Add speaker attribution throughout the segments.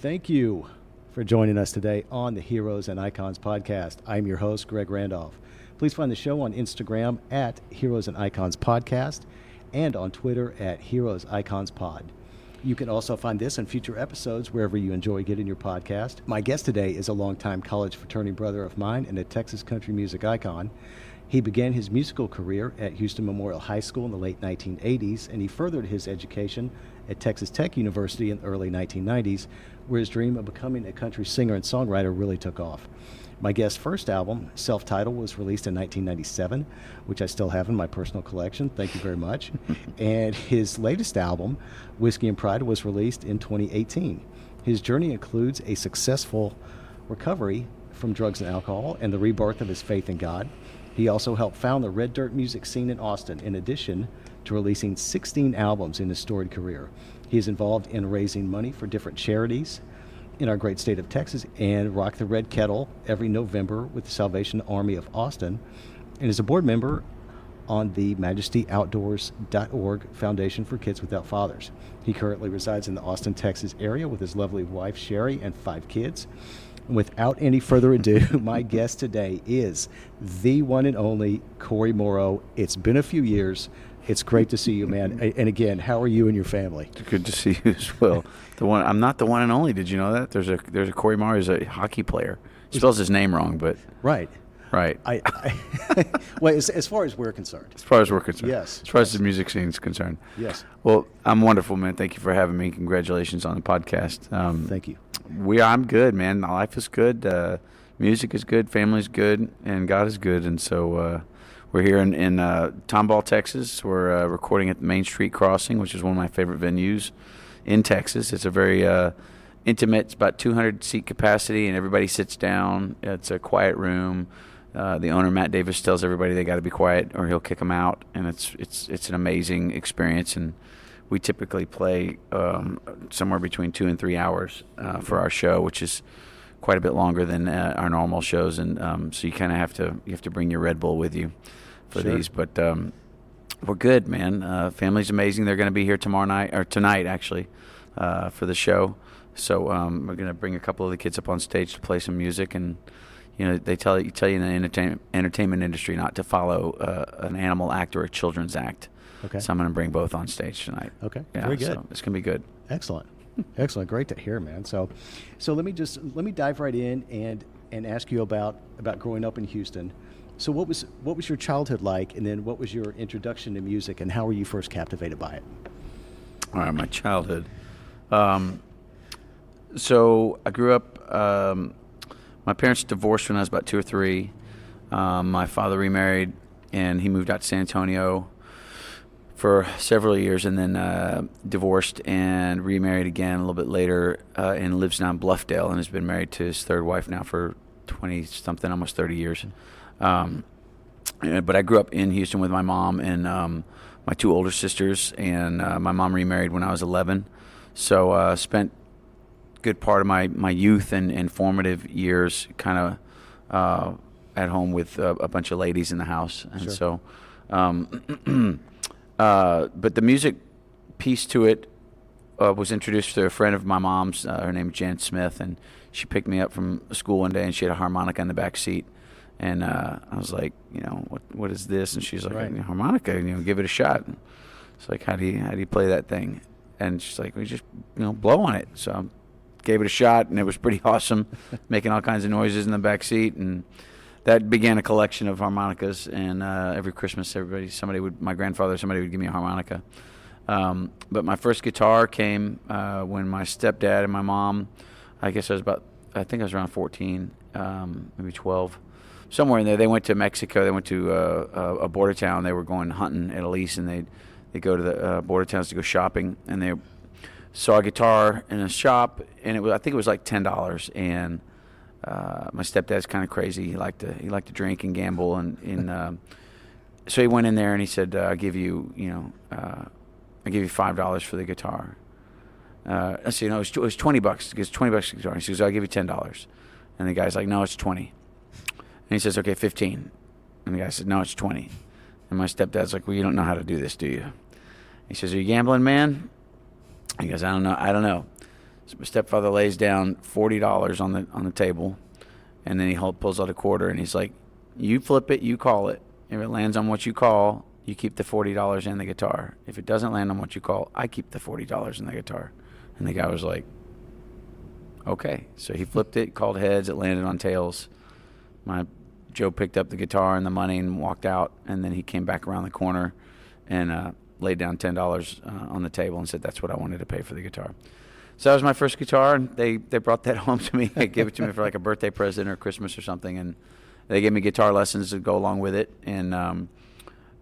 Speaker 1: thank you for joining us today on the Heroes and Icons podcast. I'm your host, Greg Randolph. Please find the show on Instagram at Heroes and Icons Podcast and on Twitter at Heroes Icons Pod. You can also find this and future episodes wherever you enjoy getting your podcast. My guest today is a longtime college fraternity brother of mine and a Texas country music icon. He began his musical career at Houston Memorial High School in the late 1980s, and he furthered his education at Texas Tech University in the early 1990s, where his dream of becoming a country singer and songwriter really took off. My guest's first album, Self-Titled, was released in 1997, which I still have in my personal collection. Thank you very much. And his latest album, Whiskey and Pride, was released in 2018. His journey includes a successful recovery from drugs and alcohol and the rebirth of his faith in God. He also helped found the red dirt music scene in Austin, in addition to releasing 16 albums in his storied career. He is involved in raising money for different charities in our great state of Texas and Rock the Red Kettle every November with the Salvation Army of Austin, and is a board member on the MajestyOutdoors.org Foundation for Kids Without Fathers. He currently resides in the Austin, Texas area with his lovely wife, Sherry, and 5 kids. Without any further ado, my guest today is the one and only Cory Morrow. It's been a few years. It's great to see you, man. And again, how are you and your family?
Speaker 2: Good to see you as well. I'm not the one and only. Did you know that? There's a Cory Morrow is a hockey player. He spells his name wrong, but
Speaker 1: right. Well, as far as we're concerned.
Speaker 2: As far as we're concerned.
Speaker 1: Yes.
Speaker 2: As far as the music scene is concerned.
Speaker 1: Yes.
Speaker 2: Well, I'm wonderful, man. Thank you for having me. Congratulations on the podcast.
Speaker 1: Thank you.
Speaker 2: I'm good, man. My life is good. Music is good. Family's good, and God is good. And so we're here in Tomball, Texas. We're recording at the Main Street Crossing, which is one of my favorite venues in Texas. It's a very intimate. It's about 200 seat capacity, and everybody sits down. It's a quiet room. The owner, Matt Davis, tells everybody they got to be quiet or he'll kick them out, and it's an amazing experience. And we typically play somewhere between 2 and 3 hours for our show, which is quite a bit longer than our normal shows. And so you kind of have to bring your Red Bull with you for these. But we're good, man. Family's amazing. They're going to be here tonight actually, for the show. So we're going to bring a couple of the kids up on stage to play some music. And they tell you in the entertainment industry not to follow an animal act or a children's act.
Speaker 1: Okay.
Speaker 2: So I'm going to bring both on stage tonight.
Speaker 1: Okay.
Speaker 2: Yeah,
Speaker 1: very good.
Speaker 2: So it's going to be good.
Speaker 1: Excellent. Excellent. Great to hear, man. So let me dive right in and ask you about growing up in Houston. So what was your childhood like, and then what was your introduction to music, and how were you first captivated by it?
Speaker 2: All right, my childhood. So I grew up. My parents divorced when I was about 2 or 3. My father remarried, and he moved out to San Antonio for several years, and then divorced and remarried again a little bit later, and lives now in Bluffdale, and has been married to his third wife now for 20-something, almost 30 years. But I grew up in Houston with my mom and my 2 older sisters, and my mom remarried when I was 11. So spent good part of my youth and formative years kind of at home with a bunch of ladies in the house. And
Speaker 1: Sure.
Speaker 2: So but the music piece to it was introduced to a friend of my mom's. Her name is Jan Smith, and she picked me up from school one day, and she had a harmonica in the back seat. And I was like, what is this? And she's like,
Speaker 1: Right.
Speaker 2: Harmonica, give it a shot. And it's like, how do you play that thing? And she's like, we just blow on it. So I gave it a shot, and it was pretty awesome, making all kinds of noises in the back seat. And that began a collection of harmonicas, and every Christmas, my grandfather, somebody would give me a harmonica. But my first guitar came when my stepdad and my mom, I think I was around 14, maybe 12, somewhere in there. They went to Mexico. They went to a border town. They were going hunting at Elise, and they go to the border towns to go shopping, and they saw a guitar in a shop, and I think it was like $10, and my stepdad's kind of crazy. He liked to drink and gamble, and so he went in there and he said, "I'll give you $5 for the guitar." I said, "No, it was $20. It's $20 a guitar." He says, "I'll give you $10." And the guy's like, "No, it's 20." And he says, "Okay, 15." And the guy said, "No, it's 20." And my stepdad's like, "Well, you don't know how to do this, do you?" He says, "Are you gambling, man?" He goes, I don't know. So my stepfather lays down $40 on the table, and then he pulls out a quarter, and he's like, "You flip it, you call it. If it lands on what you call, you keep the $40 and the guitar. If it doesn't land on what you call, I keep the $40 and the guitar." And the guy was like, "Okay." So he flipped it, called heads, it landed on tails. Joe picked up the guitar and the money and walked out, and then he came back around the corner and laid down $10 on the table and said, "That's what I wanted to pay for the guitar." So that was my first guitar, and they brought that home to me. They gave it to me for like a birthday present or Christmas or something, and they gave me guitar lessons to go along with it, and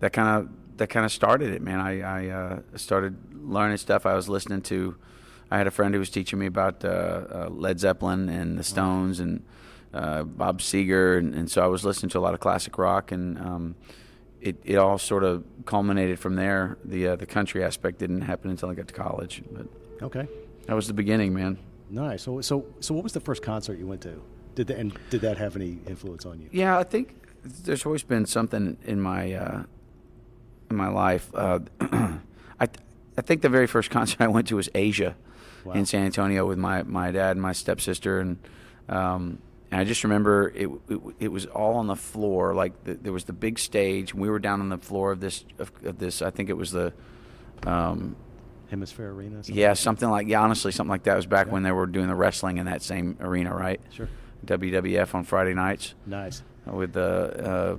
Speaker 2: that kind of started it, man. I started learning stuff. I was listening to. I had a friend who was teaching me about Led Zeppelin and the Stones and Bob Seger, and so I was listening to a lot of classic rock, and it all sort of culminated from there. The country aspect didn't happen until I got to college, but
Speaker 1: Okay.
Speaker 2: that was the beginning, man.
Speaker 1: Nice. So what was the first concert you went to? Did that have any influence on you?
Speaker 2: Yeah, I think there's always been something in my life. I think the very first concert I went to was Asia.
Speaker 1: Wow.
Speaker 2: In San Antonio with my dad and my stepsister, and I just remember it was all on the floor. Like there was the big stage, and we were down on the floor of this. I think it was the
Speaker 1: Hemisphere Arena?
Speaker 2: Honestly, something like that. It was back when they were doing the wrestling in that same arena, right?
Speaker 1: Sure.
Speaker 2: WWF on Friday nights.
Speaker 1: Nice.
Speaker 2: With the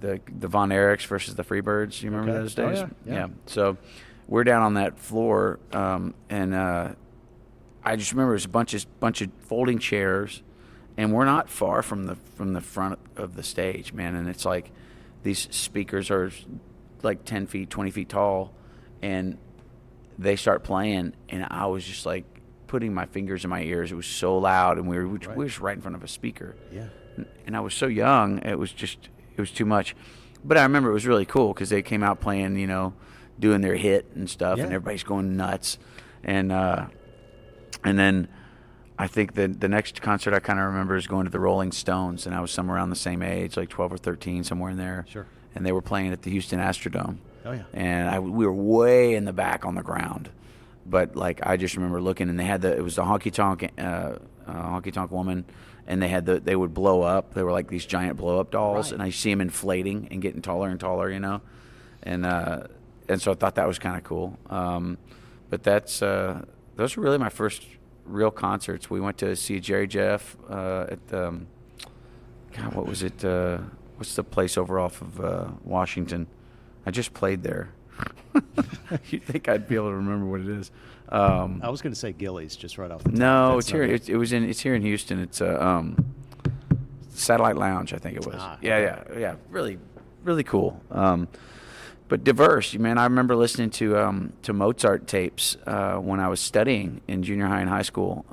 Speaker 2: Von Erichs versus the Freebirds. You remember those days?
Speaker 1: Oh, yeah.
Speaker 2: So we're down on that floor, and I just remember it was a bunch of folding chairs, and we're not far from the front of the stage, man. And it's like these speakers are like 10 feet, 20 feet tall, and they start playing, and I was just like putting my fingers in my ears. It was so loud, and we were just right in front of a speaker.
Speaker 1: Yeah.
Speaker 2: And I was so young, it was too much. But I remember it was really cool because they came out playing, doing their hit and stuff, and everybody's going nuts. And then I think the next concert I kind of remember is going to the Rolling Stones, and I was somewhere around the same age, like 12 or 13, somewhere in there.
Speaker 1: Sure.
Speaker 2: And they were playing at the Houston Astrodome.
Speaker 1: Oh, yeah.
Speaker 2: And we were way in the back on the ground. But, like, I just remember looking, and it was the honky tonk woman, and they would blow up. They were like these giant blow up dolls,
Speaker 1: Right.
Speaker 2: and I see them inflating and getting taller and taller, and so I thought that was kind of cool. But those were really my first real concerts. We went to see Jerry Jeff at the what was it? What's the place over off of Washington? I just played there. You'd think I'd be able to remember what it is.
Speaker 1: I was going to say Gillies, just right off the top.
Speaker 2: No,
Speaker 1: That's
Speaker 2: it's here.
Speaker 1: not it.
Speaker 2: It's here in Houston. It's Satellite Lounge, I think it was. Yeah. Really, really cool. But diverse, man. I remember listening to Mozart tapes when I was studying in junior high and high school,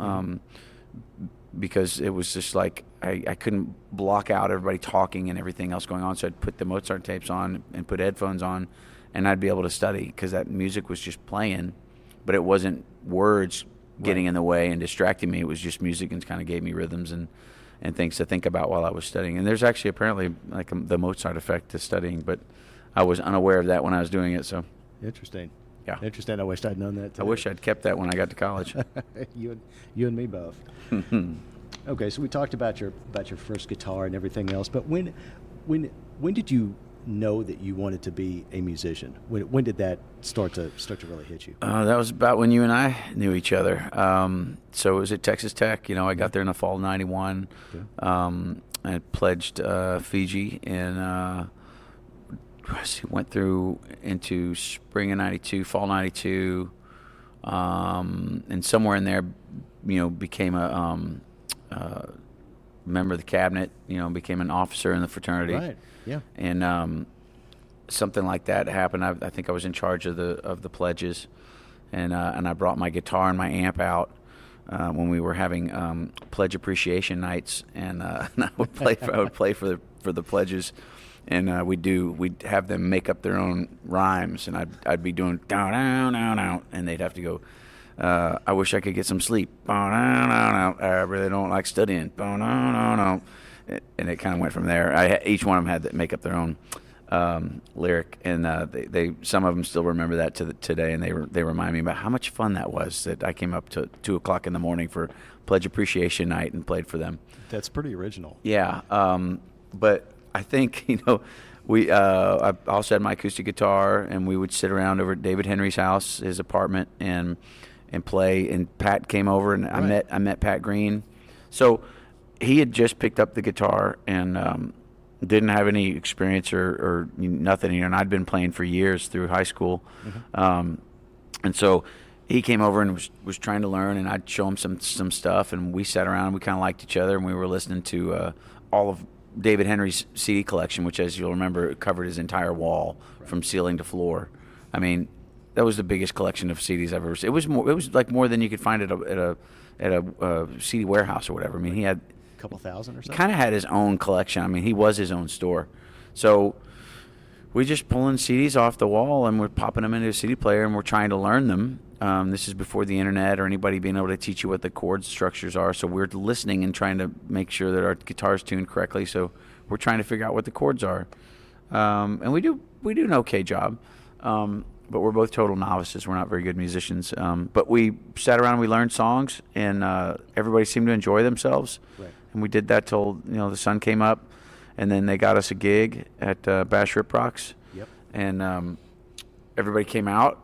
Speaker 2: because it was just like I couldn't block out everybody talking and everything else going on. So I'd put the Mozart tapes on and put headphones on, and I'd be able to study because that music was just playing, but it wasn't words getting in the way and distracting me. It was just music, and kind of gave me rhythms and things to think about while I was studying. And there's actually apparently like the Mozart effect to studying, but I was unaware of that when I was doing it. So
Speaker 1: Interesting.
Speaker 2: Yeah.
Speaker 1: Interesting. I wish I'd known that too.
Speaker 2: I wish I'd kept that when I got to college.
Speaker 1: you and me both. Okay, so we talked about your first guitar and everything else, but when did you know that you wanted to be a musician? When did that start to really hit you?
Speaker 2: That was about when you and I knew each other. So it was at Texas Tech. I got there in the fall of '91. Yeah. I pledged Fiji, and went through into spring of '92, fall '92, and somewhere in there, became a member of the cabinet. Became an officer in the fraternity.
Speaker 1: Right. Yeah.
Speaker 2: And something like that happened. I think I was in charge of the pledges, and I brought my guitar and my amp out when we were having pledge appreciation nights, and I would play for the pledges, and we'd have them make up their own rhymes, and I'd be doing down down down down, and they'd have to go. I wish I could get some sleep. I really don't like studying. And it kind of went from there. Each one of them had to make up their own lyric, and they some of them still remember that today, and they remind me about how much fun that was. That I came up to 2:00 in the morning for Pledge Appreciation Night and played for them.
Speaker 1: That's pretty original.
Speaker 2: Yeah, but I think we I also had my acoustic guitar, and we would sit around over at David Henry's house, his apartment, and play. And Pat came over, and
Speaker 1: Right.
Speaker 2: I met Pat Green. So he had just picked up the guitar and didn't have any experience or nothing. And I'd been playing for years through high school, and so he came over and was trying to learn, and I'd show him some stuff, and we sat around. And we kind of liked each other, and we were listening to all of David Henry's CD collection, which, as you'll remember, covered his entire wall from ceiling to floor. I mean, that was the biggest collection of CDs I've ever seen. It was like more than you could find at a CD warehouse or whatever. I mean, he had
Speaker 1: A couple thousand or something?
Speaker 2: kind of had his own collection. I mean, he was his own store. So we just pulling CDs off the wall, and we're popping them into a CD player, and we're trying to learn them. This is before the internet or anybody being able to teach you what the chord structures are. So we're listening and trying to make sure that our guitar's tuned correctly. So we're trying to figure out what the chords are, and we do an okay job. But we're both total novices. We're not very good musicians. But we sat around and we learned songs, and everybody seemed to enjoy themselves.
Speaker 1: Right.
Speaker 2: And we did that till the sun came up, and then they got us a gig at Bash Rip Rocks.
Speaker 1: Yep.
Speaker 2: And everybody came out,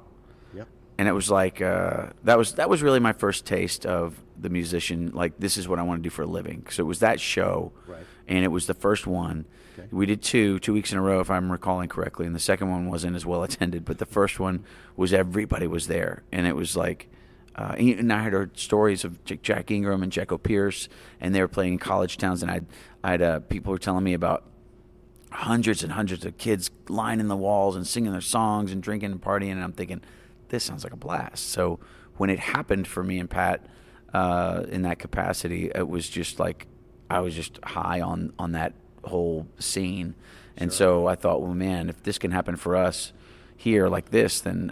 Speaker 1: Yep.
Speaker 2: and it was like that was really my first taste of the musician. Like, this is what I want to do for a living. So it was that show,
Speaker 1: Right.
Speaker 2: and it was the first one.
Speaker 1: Okay.
Speaker 2: We did two weeks in a row, if I'm recalling correctly, and the second one wasn't as well attended, but the first one was everybody was there, and it was like, and I had heard stories of Jack Ingram and Jacko Pierce, and they were playing in college towns, and I had people were telling me about hundreds and hundreds of kids lining the walls and singing their songs and drinking and partying, and I'm thinking, this sounds like a blast. So when it happened for me and Pat in that capacity, it was just like I was just high on that whole scene. And so I thought, well, man, if this can happen for us here like this, then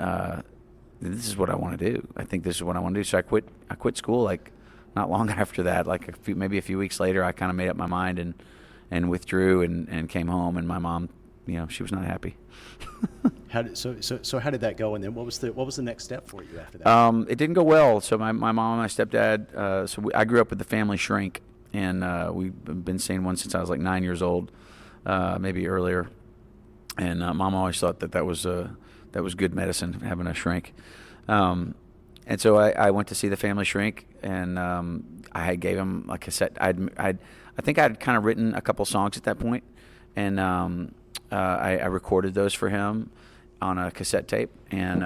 Speaker 2: this is what I want to do. I think this is what I want to do. So I quit school like not long after that, like maybe a few weeks later. I kind of made up my mind and withdrew and came home, and my mom, she was not happy.
Speaker 1: So how did that go? And then what was the next step for you after that?
Speaker 2: It didn't go well. So my mom and my stepdad, I grew up with the family shrink, and we've been seeing one since I was like 9 years old, maybe earlier. And mom always thought that was good medicine, having a shrink. And so I went to see the family shrink, and I gave him a cassette. I think I'd kind of written a couple songs at that point, and I recorded those for him on a cassette tape. And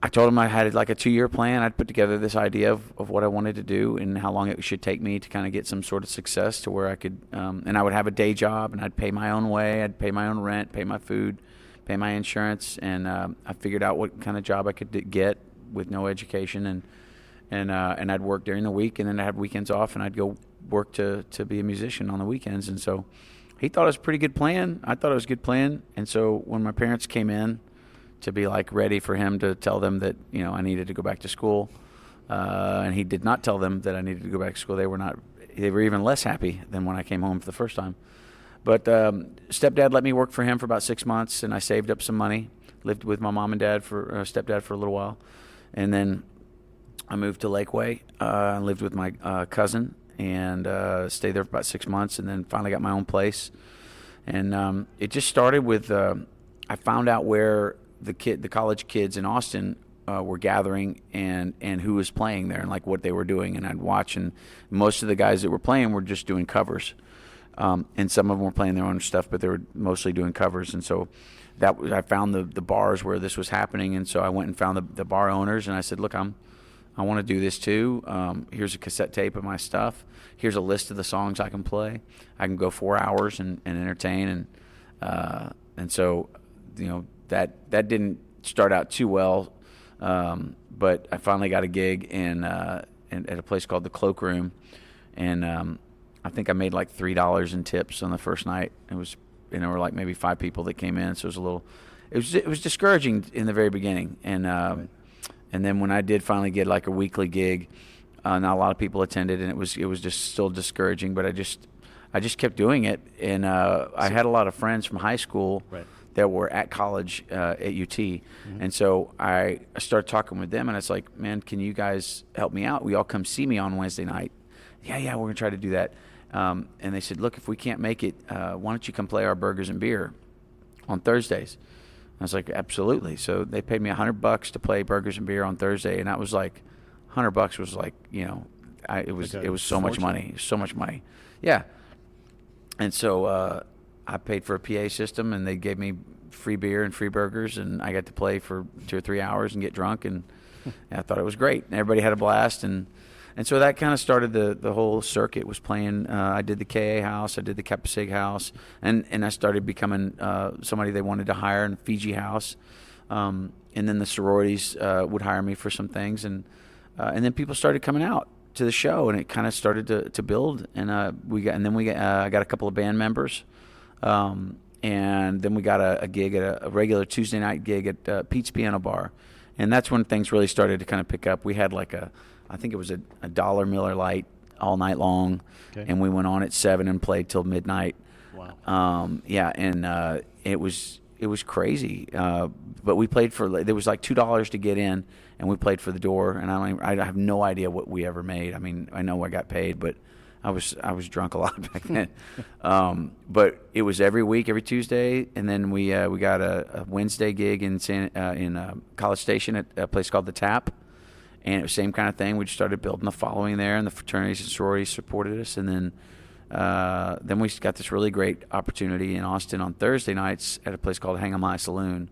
Speaker 2: I told him I had like a 2-year plan. I'd put together this idea of what I wanted to do and how long it should take me to kind of get some sort of success to where I could, and I would have a day job, and I'd pay my own way. I'd pay my own rent, pay my food, pay my insurance, and I figured out what kind of job I could get with no education, and I'd work during the week, and then I'd have weekends off, and I'd go work to be a musician on the weekends. And so he thought it was a pretty good plan. I thought it was a good plan. And so when my parents came in to be like ready for him to tell them that I needed to go back to school, and he did not tell them that I needed to go back to school, they were even less happy than when I came home for the first time. But stepdad let me work for him for about 6 months, and I saved up some money, lived with my mom and dad stepdad for a little while, and then I moved to Lakeway and lived with my cousin, and stayed there for about 6 months, and then finally got my own place. And it just started with I found out where the college kids in Austin were gathering, and who was playing there, and like what they were doing, and I'd watch, and most of the guys that were playing were just doing covers, and some of them were playing their own stuff, but they were mostly doing covers. And so I found the bars where this was happening, and so I went and found the bar owners, and I said, look, I want to do this too. Here's a cassette tape of my stuff. Here's a list of the songs I can play. I can go 4 hours and entertain, and so that didn't start out too well, but I finally got a gig at a place called the Cloakroom, and I think I made like $3 in tips on the first night. It was there were like maybe 5 people that came in, so it was discouraging in the very beginning, and then when I did finally get like a weekly gig, not a lot of people attended, and it was just still discouraging. But I just kept doing it, and I had a lot of friends from high school
Speaker 1: Right.
Speaker 2: that were at college at UT, and so I started talking with them, and it's like, man, can you guys help me out? We all come see me on Wednesday night. Yeah, we're gonna try to do that. And they said, look, if we can't make it, why don't you come play our Burgers and Beer on Thursdays? I was like, absolutely. So they paid me $100 to play Burgers and Beer on Thursday, and that was like, $100 was like, it was so much money, yeah. And so I paid for a PA system, and they gave me free beer and free burgers, and I got to play for 2 or 3 hours and get drunk, and I thought it was great. And everybody had a blast, and so that kind of started the whole circuit. Was playing. I did the KA house, I did the Kapasig house, and I started becoming somebody they wanted to hire in Fiji house, and then the sororities would hire me for some things, and then people started coming out to the show, and it kind of started to build, and I got a couple of band members, and then we got a gig at a regular Tuesday night gig at Pete's Piano Bar, and that's when things really started to kind of pick up. We had like I think it was a dollar Miller Lite all night long, and we went on at 7 and played till midnight.
Speaker 1: Wow.
Speaker 2: And it was crazy, but we played for, there was like $2 to get in, and we played for the door, and I have no idea what we ever made. I mean, I know I got paid, but I was drunk a lot back then. But it was every week, every Tuesday, and then we got a Wednesday gig in College Station at a place called The Tap, and it was the same kind of thing. We just started building the following there, and the fraternities and sororities supported us, and then we got this really great opportunity in Austin on Thursday nights at a place called Hang 'em High Saloon,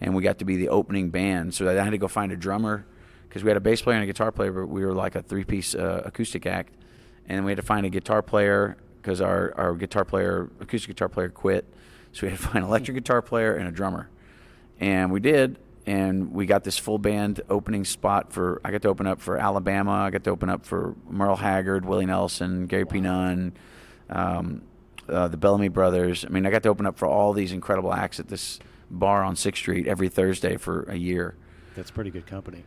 Speaker 2: and we got to be the opening band. So I had to go find a drummer, because we had a bass player and a guitar player, but we were like a 3-piece acoustic act, and we had to find a guitar player because our acoustic guitar player quit, so we had to find an electric guitar player and a drummer, and we did. And we got this full band opening spot I got to open up for Alabama. I got to open up for Merle Haggard, Willie Nelson, Gary P. Nunn, the Bellamy Brothers. I mean, I got to open up for all these incredible acts at this bar on 6th Street every Thursday for a year.
Speaker 1: That's pretty good company.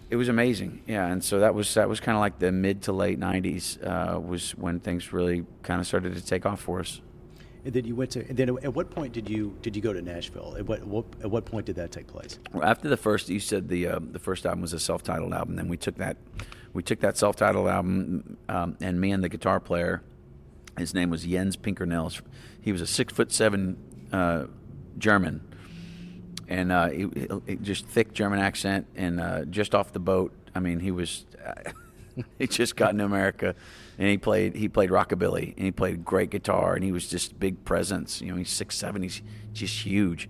Speaker 2: It was amazing, yeah. And so that was kind of like the mid to late 90s was when things really kind of started to take off for us.
Speaker 1: And then at what point did you go to Nashville? At what point did that take place?
Speaker 2: Well, after the first, you said the first album was a self-titled album. Then we took that self-titled album, and me and the guitar player, his name was Jens Pinkernels. He was a 6'7" German, and he just thick German accent, and just off the boat. I mean, he was he just got into America. And he played rockabilly, and he played great guitar, and he was just a big presence. He's 6'7", he's just huge,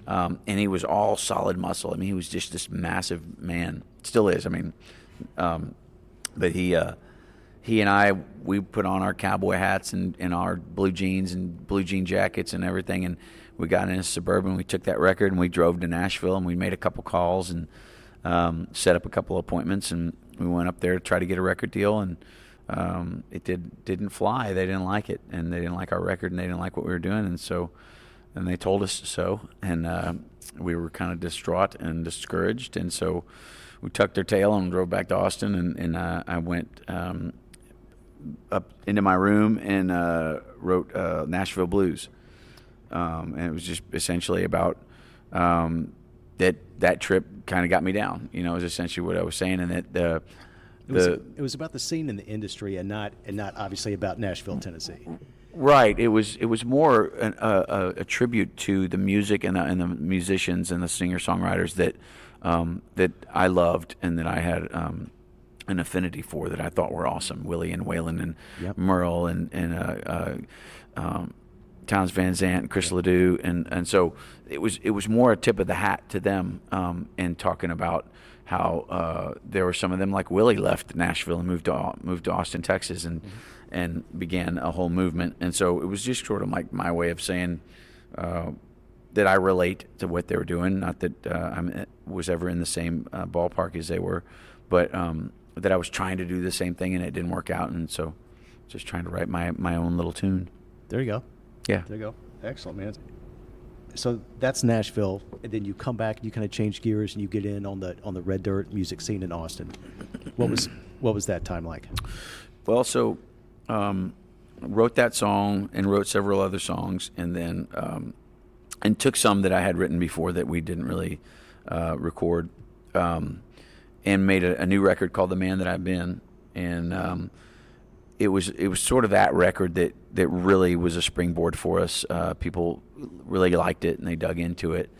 Speaker 2: and he was all solid muscle. I mean, he was just this massive man. Still is. I mean, but he and I, we put on our cowboy hats and our blue jeans and blue jean jackets and everything, and we got in a Suburban. We took that record and we drove to Nashville, and we made a couple calls and set up a couple appointments, and we went up there to try to get a record deal, and it didn't fly. They didn't like it, and they didn't like our record, and they didn't like what we were doing, and they told us so, and we were kind of distraught and discouraged, and so we tucked our tail and drove back to Austin, and I went up into my room and wrote Nashville Blues, and it was just essentially about that trip kind of got me down. Is essentially what I was saying, and that
Speaker 1: it was about the scene in the industry, and not obviously about Nashville, Tennessee.
Speaker 2: Right. It was more a tribute to the music and the musicians and the singer-songwriters that I loved and that I had an affinity for, that I thought were awesome. Willie and Waylon and Merle and Townes Van Zandt and Chris Ledoux, and so it was more a tip of the hat to them, and talking about how there were some of them, like Willie, left Nashville and moved to Austin, Texas, and began a whole movement. And so it was just sort of like my way of saying that I relate to what they were doing. Not that I was ever in the same ballpark as they were, but that I was trying to do the same thing and it didn't work out. And so just trying to write my own little tune.
Speaker 1: There you go.
Speaker 2: Yeah.
Speaker 1: There you go. Excellent, man. So that's Nashville, and then you come back and you kind of change gears and you get in on the red dirt music scene in Austin. What was that time like?
Speaker 2: Well, so wrote that song and wrote several other songs, and then and took some that I had written before that we didn't really record, and made a new record called "The Man That I've Been," and it was sort of that record that really was a springboard for us. People really liked it and they dug into it.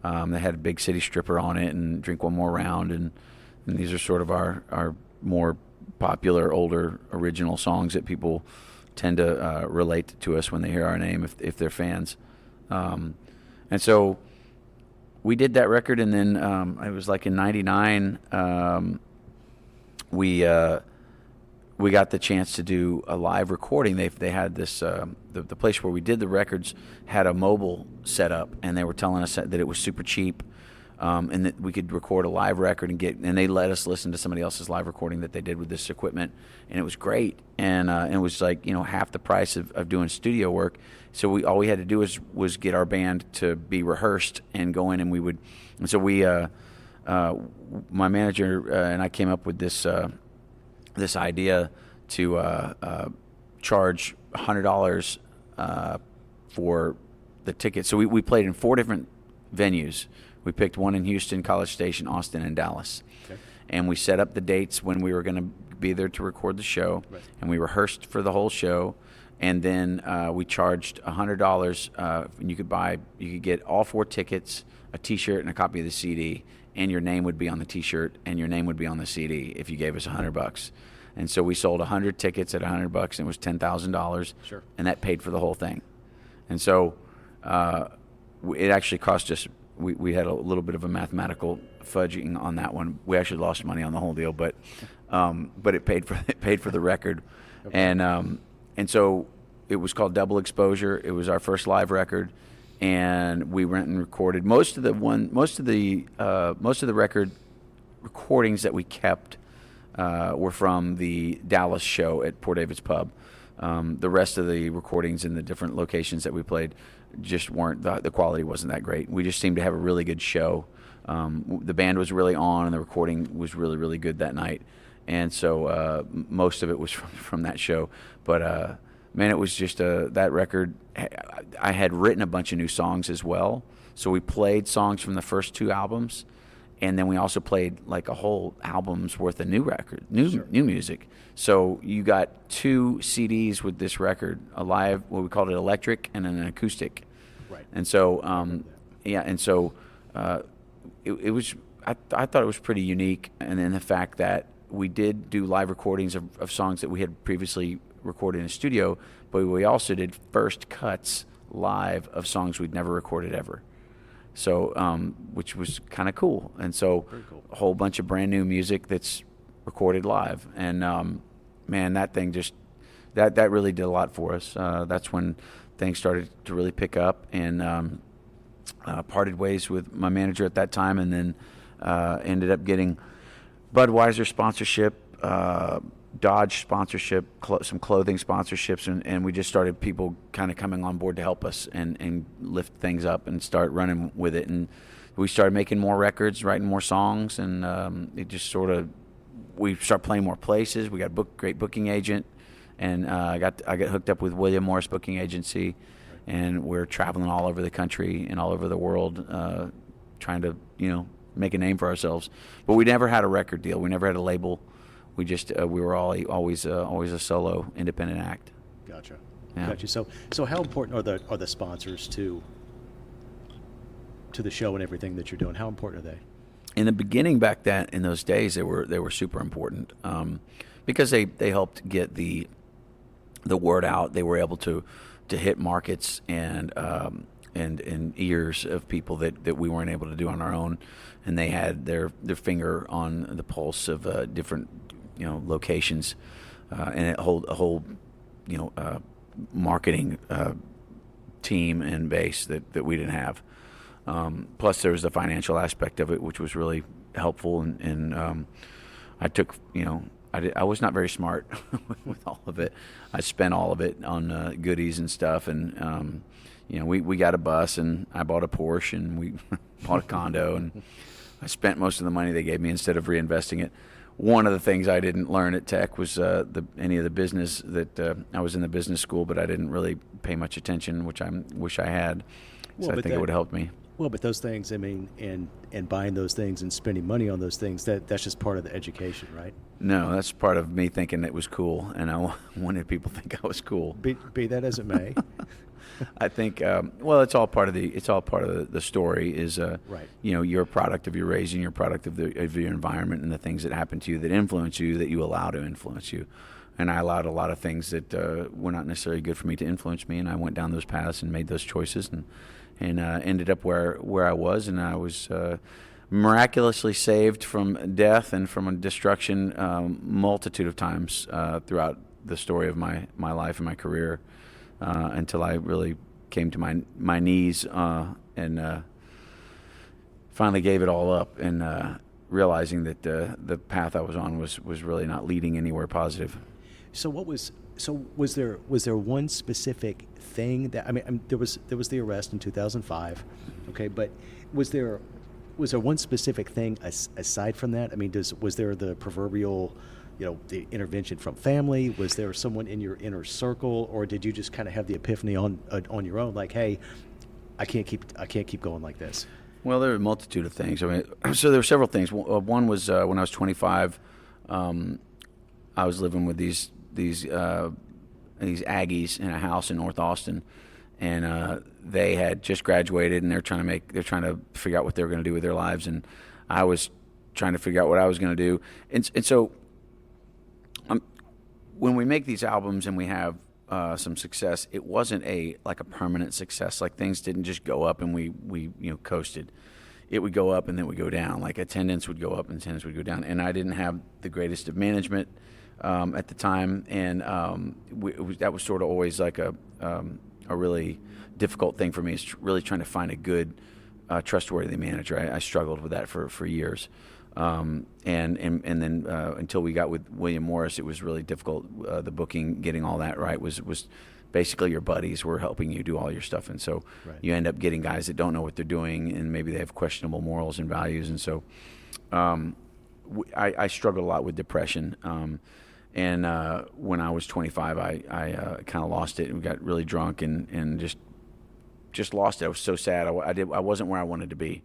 Speaker 2: They had a Big City Stripper on it and Drink One More Round, and these are sort of our more popular, older, original songs that people tend to relate to us when they hear our name if they're fans. And so we did that record, and then it was like in '99 we got the chance to do a live recording. They had this the place where we did the records had a mobile setup, and they were telling us that it was super cheap, and that we could record a live record and they let us listen to somebody else's live recording that they did with this equipment, and it was great, and it was like half the price of doing studio work. So all we had to do was get our band to be rehearsed and go in, and so we my manager and I came up with this idea to charge $100 for the ticket. So we played in 4 different venues. We picked one in Houston, College Station, Austin, and Dallas. Okay. And we set up the dates when we were going to be there to record the show. Right. And we rehearsed for the whole show. And then we charged $100. And you could get all 4 tickets, a T-shirt, and a copy of the CD. And your name would be on the T-shirt, and your name would be on the CD if you gave us $100. And so we sold 100 tickets at $100, and it was $10,000. Sure. And that paid for the whole thing. And so it actually cost us. We had a little bit of a mathematical fudging on that one. We actually lost money on the whole deal, but it paid for the record. Okay. And so it was called Double Exposure. It was our first live record. And we went and recorded most of the record recordings that we kept were from the Dallas show at Port David's Pub. The rest of the recordings in the different locations that we played just weren't, the quality wasn't that great. We just seemed to have a really good show. The band was really on, and the recording was really, really good that night. And so most of it was from that show. But man, it was just that record. I had written a bunch of new songs as well. So we played songs from the first 2 albums, and then we also played like a whole album's worth of new music. So you got 2 CDs with this record, a live, what we called it electric, and then an acoustic. Right. And so, it was. I thought it was pretty unique, and then the fact that we did do live recordings of songs that we had previously recorded in a studio, but we also did first cuts live of songs we'd never recorded ever. So, which was kind of cool. And so cool. A whole bunch of brand new music that's recorded live. And, man, that thing just, that really did a lot for us. That's when things started to really pick up, and parted ways with my manager at that time, and then ended up getting Budweiser sponsorship, Dodge sponsorship, some clothing sponsorships, and we just started people kind of coming on board to help us and lift things up and start running with it. And we started making more records, writing more songs, and it just sort of, we started playing more places. We got a great booking agent, and I got hooked up with William Morris Booking Agency, and we're traveling all over the country and all over the world, trying to make a name for ourselves. But we never had a record deal. We never had a label. We just we were always a solo independent act.
Speaker 1: Gotcha. Yeah. Gotcha. So how important are the sponsors to the show and everything that you're doing? How important are they?
Speaker 2: In the beginning, back then in those days, they were super important, because they helped get the word out. They were able to hit markets and ears of people that we weren't able to do on our own, and they had their finger on the pulse of different locations, and a whole marketing team and base that we didn't have. Plus there was the financial aspect of it, which was really helpful, and I took I was not very smart with all of it. I spent all of it on goodies and stuff, and we got a bus, and I bought a Porsche, and we bought a condo, and I spent most of the money they gave me instead of reinvesting it. one of the things I didn't learn at Tech was any of the business that I was in the business school, but I didn't really pay much attention, which I wish I had. So I think it would have helped me.
Speaker 1: Well, but those things, I mean, and buying those things and spending money on those things, that's just part of the education, right?
Speaker 2: No, that's part of me thinking it was cool, and I wanted people to think I was cool.
Speaker 1: Be that as it may.
Speaker 2: I think well, it's all part of the story. Is
Speaker 1: right.
Speaker 2: You're a product of your raising, you're a product of your environment and the things that happen to you that influence you, that you allow to influence you. And I allowed a lot of things that were not necessarily good for me to influence me, and I went down those paths and made those choices, and ended up where I was, and I was miraculously saved from death and from destruction multitude of times throughout the story of my life and my career. Until I really came to my knees and finally gave it all up, and realizing that the path I was on was really not leading anywhere positive.
Speaker 1: So was there one specific thing that, I mean, there was the arrest in 2005, okay, but was there one specific thing aside from that? I mean, was there the proverbial, the intervention from family? Was there someone in your inner circle, or did you just kind of have the epiphany on your own, like, hey, I can't keep going like this?
Speaker 2: Well, there were a multitude of things. I mean, so there were several things. One was when I was 25, I was living with these Aggies in a house in North Austin, and they had just graduated, and they're trying to figure out what they were going to do with their lives, and I was trying to figure out what I was going to do, and so. When we make these albums and we have some success, it wasn't a permanent success. Like, things didn't just go up and we coasted. It would go up and then it would go down. Like, attendance would go up and attendance would go down. And I didn't have the greatest of management at the time, and that was sort of always like a really difficult thing for me, is really trying to find a good, trustworthy manager. I struggled with that for years. And then until we got with William Morris, it was really difficult. The booking, getting all that right, was basically your buddies were helping you do all your stuff, and so right. You end up getting guys that don't know what they're doing, and maybe they have questionable morals and values, and so I struggled a lot with depression. And when I was 25, I kind of lost it and got really drunk and just lost it. I was so sad. I wasn't where I wanted to be.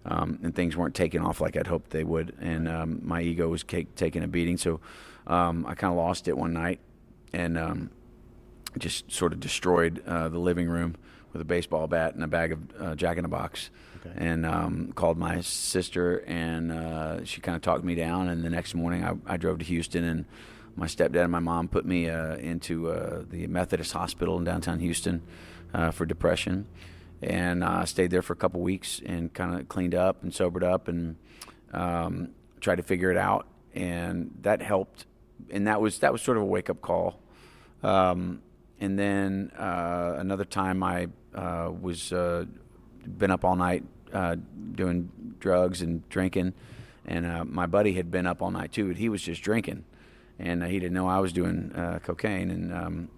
Speaker 2: And things weren't taking off like I'd hoped they would, and my ego was taking a beating. So I kind of lost it one night, and just sort of destroyed the living room with a baseball bat and a bag of Jack in the Box, okay. And called my sister, and she kind of talked me down. And the next morning, I drove to Houston, and my stepdad and my mom put me into the Methodist Hospital in downtown Houston for depression. And I stayed there for a couple weeks and kind of cleaned up and sobered up and tried to figure it out, and that helped. And that was sort of a wake up call. And then another time I was been up all night doing drugs and drinking, and my buddy had been up all night too. He was just drinking, and he didn't know I was doing cocaine. And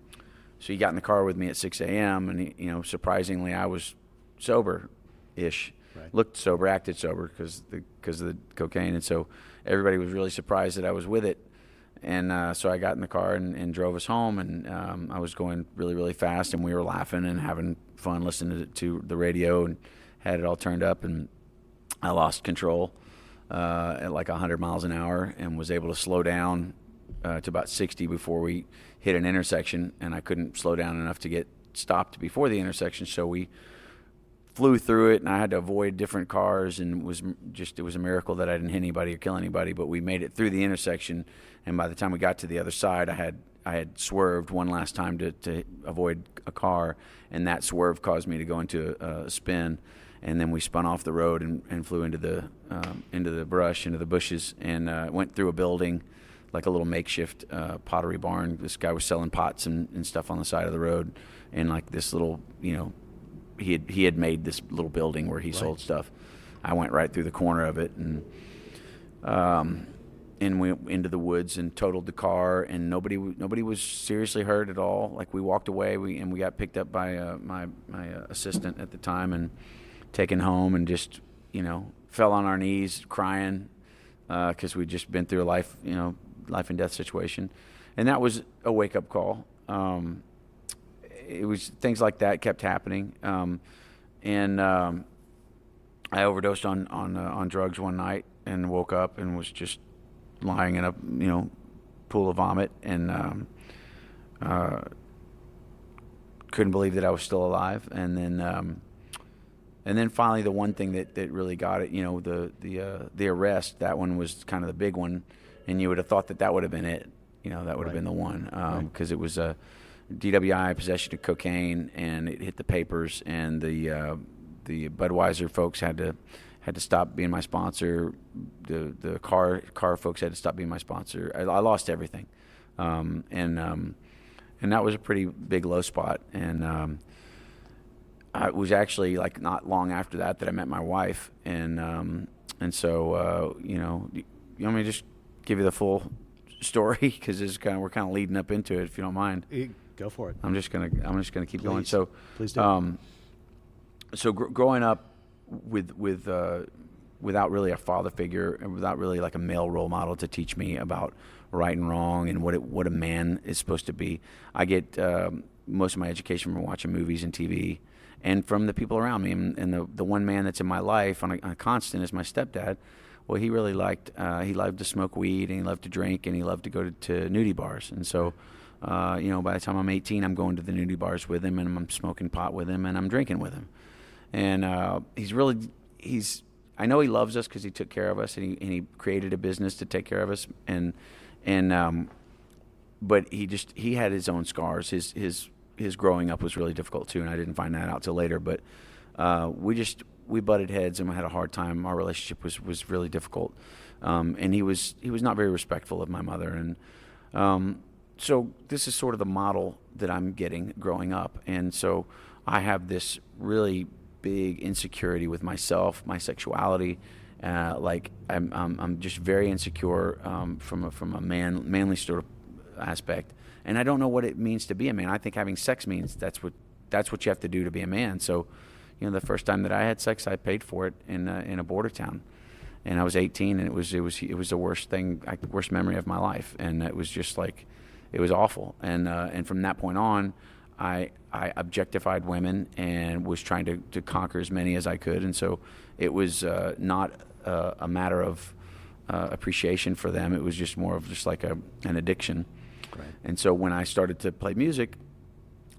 Speaker 2: so he got in the car with me at 6 a.m. and surprisingly, I was sober-ish, right. Looked sober, acted sober because of the cocaine, and so everybody was really surprised that I was with it. And so I got in the car and drove us home, and I was going really, really fast, and we were laughing and having fun listening to the radio and had it all turned up, and I lost control at like 100 miles an hour and was able to slow down to about 60 before we hit an intersection, and I couldn't slow down enough to get stopped before the intersection, so we flew through it, and I had to avoid different cars, and it was a miracle that I didn't hit anybody or kill anybody, but we made it through the intersection, and by the time we got to the other side, I had swerved one last time to avoid a car, and that swerve caused me to go into a spin, and then we spun off the road and flew into the brush, into the bushes, and went through a building, like a little makeshift pottery barn. This guy was selling pots and stuff on the side of the road, and like this little, he had made this little building where he sold stuff. I went right through the corner of it and went into the woods and totaled the car, and nobody was seriously hurt at all. Like, we walked away, we got picked up by my assistant at the time and taken home, and just fell on our knees crying because we'd just been through a life and death situation, and that was a wake up call. It was things like that kept happening, and I overdosed on drugs one night and woke up and was just lying in a pool of vomit, and couldn't believe that I was still alive. And then finally, the one thing that really got it, the arrest. That one was kind of the big one, and you would have thought that would have been it. That would have been the one, because it was a DWI, possession of cocaine, and it hit the papers, and the Budweiser folks had to stop being my sponsor. The car folks had to stop being my sponsor. I lost everything, and that was a pretty big low spot. And it was actually like not long after that I met my wife, and so you want me to just give you the full story, because we're kind of leading up into it, if you don't mind.
Speaker 1: Go for it.
Speaker 2: I'm just gonna keep going.
Speaker 1: Please.
Speaker 2: So
Speaker 1: Please do.
Speaker 2: So growing up without really a father figure, and without really like a male role model to teach me about right and wrong and what a man is supposed to be, I get most of my education from watching movies and TV, and from the people around me. And the one man that's in my life on a constant is my stepdad. Well, he really he loved to smoke weed, and he loved to drink, and he loved to go to nudie bars. And so, by the time I'm 18, I'm going to the nudie bars with him, and I'm smoking pot with him, and I'm drinking with him. And I know he loves us because he took care of us, and he created a business to take care of us. But he had his own scars. His growing up was really difficult too, and I didn't find that out till later. But we butted heads, and we had a hard time. Our relationship was really difficult, and he was not very respectful of my mother. And so this is sort of the model that I'm getting growing up, and so I have this really big insecurity with myself, my sexuality. Like I'm just very insecure from a manly sort of aspect, and I don't know what it means to be a man. I think having sex means that's what you have to do to be a man. So, the first time that I had sex, I paid for it in a border town, and I was 18, and it was the worst memory of my life, and it was just like, it was awful. And from that point on, I objectified women and was trying to conquer as many as I could. And so it was not a matter of appreciation for them. It was just more of just like an addiction.
Speaker 1: Right.
Speaker 2: And so when I started to play music,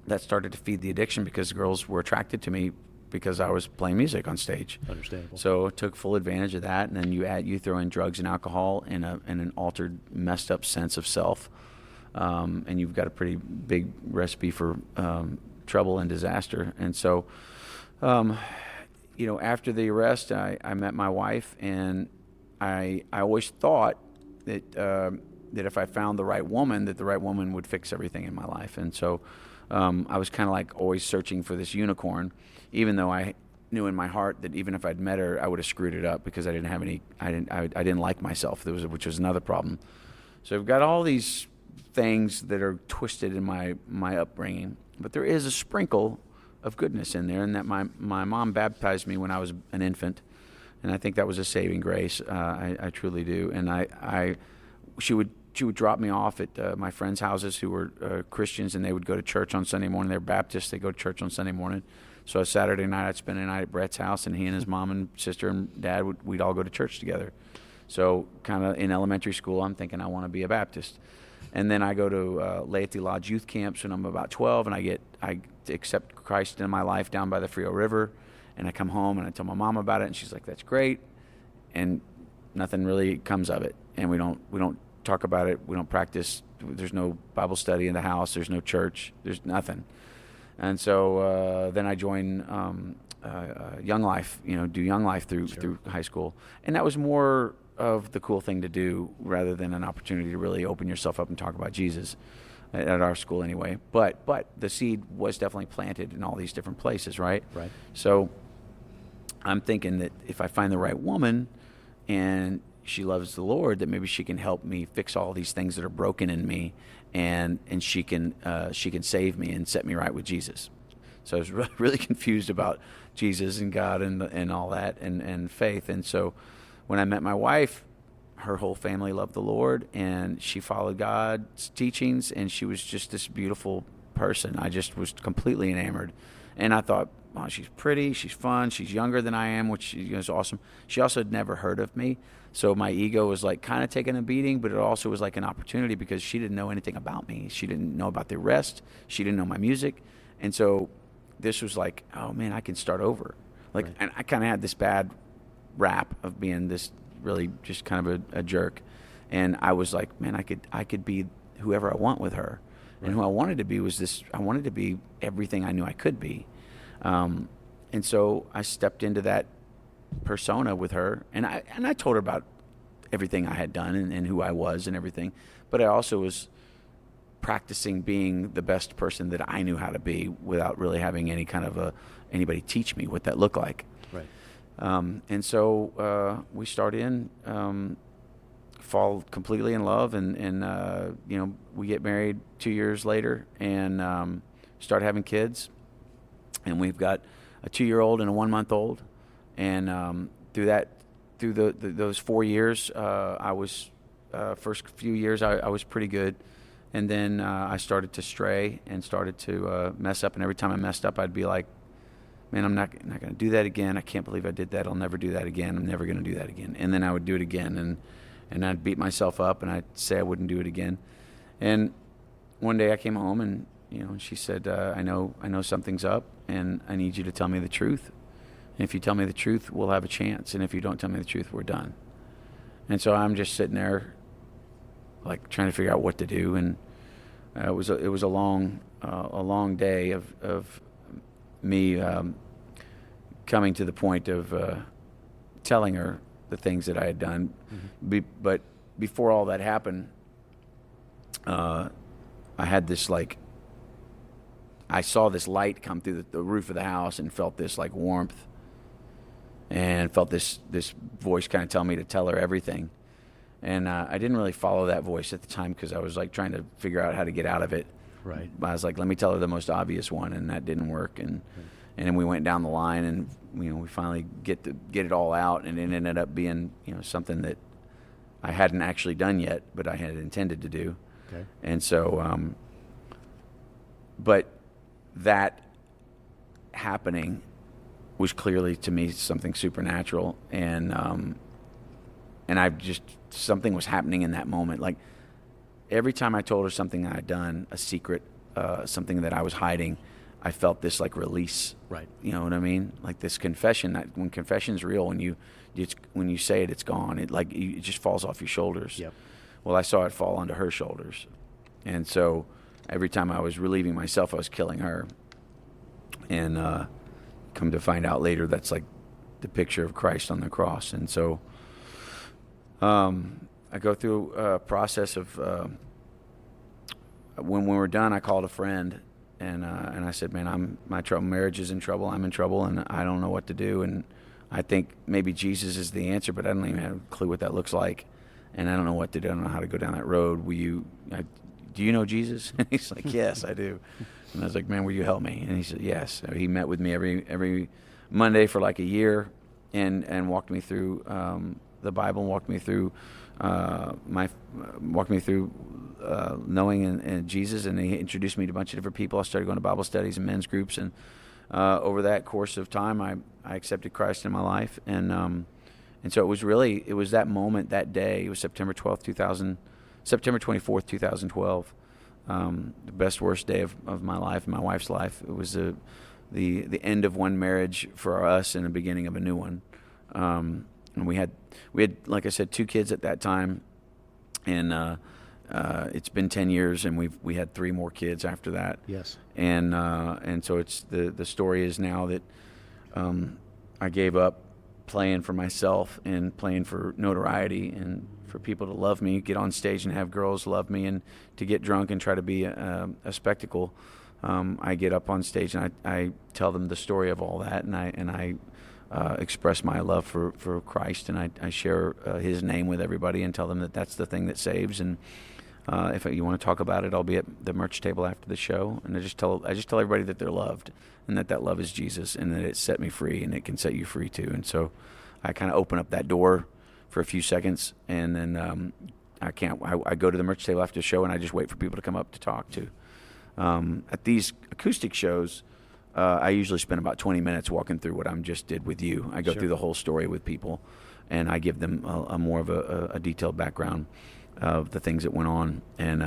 Speaker 2: that started to feed the addiction, because girls were attracted to me because I was playing music on stage.
Speaker 1: Understandable.
Speaker 2: So I took full advantage of that. And then you throw in drugs and alcohol and an altered, messed up sense of self. And you've got a pretty big recipe for trouble and disaster. And so, after the arrest, I met my wife, and I always thought that if I found the right woman, that the right woman would fix everything in my life. And so I was kind of like always searching for this unicorn, even though I knew in my heart that even if I'd met her, I would have screwed it up, because I didn't like myself, which was another problem. So I've got all these things that are twisted in my upbringing, but there is a sprinkle of goodness in there, and that my mom baptized me when I was an infant, and I think that was a saving grace. I truly do. And she would drop me off at my friends' houses who were Christians, and they would go to church on Sunday morning. They're Baptists. They go to church on Sunday morning. So Saturday night, I'd spend a night at Brett's house, and he and his mom and sister and dad we'd all go to church together. So kind of in elementary school, I'm thinking I want to be a Baptist. And then I go to Laity Lodge youth camps when I'm about 12, and I accept Christ in my life down by the Frio River. And I come home and I tell my mom about it, and she's like, "That's great," and nothing really comes of it. And we don't talk about it. We don't practice. There's no Bible study in the house. There's no church. There's nothing. And so then I join Young Life. Do Young Life through high school, and that was more of the cool thing to do rather than an opportunity to really open yourself up and talk about Jesus at our school anyway. But the seed was definitely planted in all these different places, right?
Speaker 1: Right.
Speaker 2: So I'm thinking that if I find the right woman and she loves the Lord, that maybe she can help me fix all these things that are broken in me, and she can save me and set me right with Jesus. So I was really confused about Jesus and God and all that and faith. And so when I met my wife, her whole family loved the Lord, and she followed God's teachings, and she was just this beautiful person. I just was completely enamored. And I thought, oh, she's pretty, she's fun, she's younger than I am, which is awesome. She also had never heard of me, so my ego was like kind of taking a beating, but it also was like an opportunity because she didn't know anything about me. She didn't know about the rest. She didn't know my music. And so this was like, oh man, I can start over. Like, right. And I kind of had this bad rap of being this really just kind of a jerk. And I was like, man, I could be whoever I want with her. Right. And who I wanted to be was I wanted to be everything I knew I could be. And so I stepped into that persona with her, and I told her about everything I had done and who I was and everything. But I also was practicing being the best person that I knew how to be without really having any kind of anybody teach me what that looked like.
Speaker 1: Right.
Speaker 2: And so we start fall completely in love, and we get married 2 years later and start having kids. And we've got a 2-year-old and a 1-month-old. And through those 4 years, I was first few years I was pretty good, and then I started to stray and started to mess up. And every time I messed up, I'd be like, "Man, I'm not going to do that again. I can't believe I did that. I'll never do that again. I'm never going to do that again." And then I would do it again, and I'd beat myself up, and I'd say I wouldn't do it again. And one day I came home, and she said, I know something's up, and I need you to tell me the truth. And if you tell me the truth, we'll have a chance. And if you don't tell me the truth, we're done. And so I'm just sitting there, like trying to figure out what to do. And it was a long day of me coming to the point of telling her the things that I had done. Mm-hmm. But before all that happened, I had this I saw this light come through the roof of the house and felt this like warmth, and felt this voice kind of tell me to tell her everything. And I didn't really follow that voice at the time because I was like trying to figure out how to get out of it.
Speaker 1: Right.
Speaker 2: I was like, let me tell her the most obvious one, and that didn't work. And then we went down the line, and we finally get it all out, and it ended up being something that I hadn't actually done yet, but I had intended to do.
Speaker 1: Okay.
Speaker 2: And so, but that happening was clearly to me something supernatural, and something was happening in that moment. Like every time I told her something I had done, a secret, something that I was hiding, I felt this like release.
Speaker 1: Right.
Speaker 2: You know what I mean? Like this confession. That when confession's real, when you say it, it's gone. It just falls off your shoulders.
Speaker 1: Yep.
Speaker 2: Well, I saw it fall onto her shoulders, and so every time I was relieving myself, I was killing her. And come to find out later, that's like the picture of Christ on the cross. And so I go through a process of when we were done, I called a friend, and I said, "Man, my marriage is in trouble. I'm in trouble, and I don't know what to do. And I think maybe Jesus is the answer, but I don't even have a clue what that looks like, and I don't know what to do. I don't know how to go down that road. Do you know Jesus?" And he's like, "Yes, I do." And I was like, "Man, will you help me?" And he said, "Yes." So he met with me every Monday for like a year, and walked me through the Bible, and walked me through knowing and Jesus, and he introduced me to a bunch of different people. I started going to Bible studies and men's groups, and over that course of time, I accepted Christ in my life, and so it was that moment, that day. It was September 24th, 2012. The best, worst day of my life, my wife's life. It was the end of one marriage for us and the beginning of a new one. And we had, like I said, 2 kids at that time, and it's been 10 years, and we had 3 more kids after that.
Speaker 1: Yes.
Speaker 2: And so it's the story is now that I gave up playing for myself and playing for notoriety and for people to love me, get on stage and have girls love me, and to get drunk and try to be a spectacle. I get up on stage and I tell them the story of all that, and I express my love for Christ, and I share His name with everybody and tell them that that's the thing that saves. And if you want to talk about it, I'll be at the merch table after the show, and I just tell everybody that they're loved, and that love is Jesus, and that it set me free, and it can set you free too. And so I kind of open up that door for a few seconds, and then I go to the merch table after the show, and I just wait for people to come up to talk to. At these acoustic shows, I usually spend about 20 minutes walking through what I just did with you. I go through the whole story with people, and I give them a more of a detailed background of the things that went on, and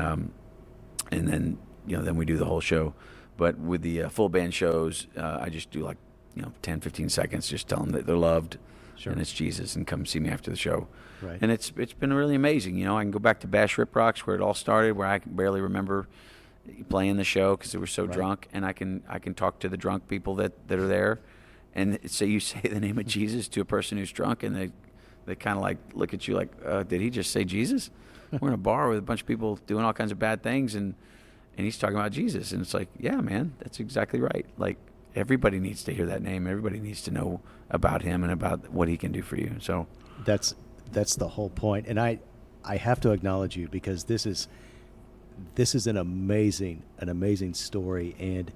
Speaker 2: then then we do the whole show. But with the full band shows, I just do 10, 15 seconds, just tell them that they're loved, and it's Jesus, and come see me after the show.
Speaker 1: Right.
Speaker 2: And it's been really amazing. I can go back to Bash Rip Rocks where it all started, where I can barely remember playing the show because they were so drunk, and I can talk to the drunk people that are there, and so you say the name of Jesus to a person who's drunk, and they kind of look at you like, did he just say Jesus? We're in a bar with a bunch of people doing all kinds of bad things, and he's talking about Jesus, and it's like, yeah, man, that's exactly right. Like, everybody needs to hear that name. Everybody needs to know about him and about what he can do for you. So
Speaker 1: that's the whole point. And I have to acknowledge you because this is an amazing story. And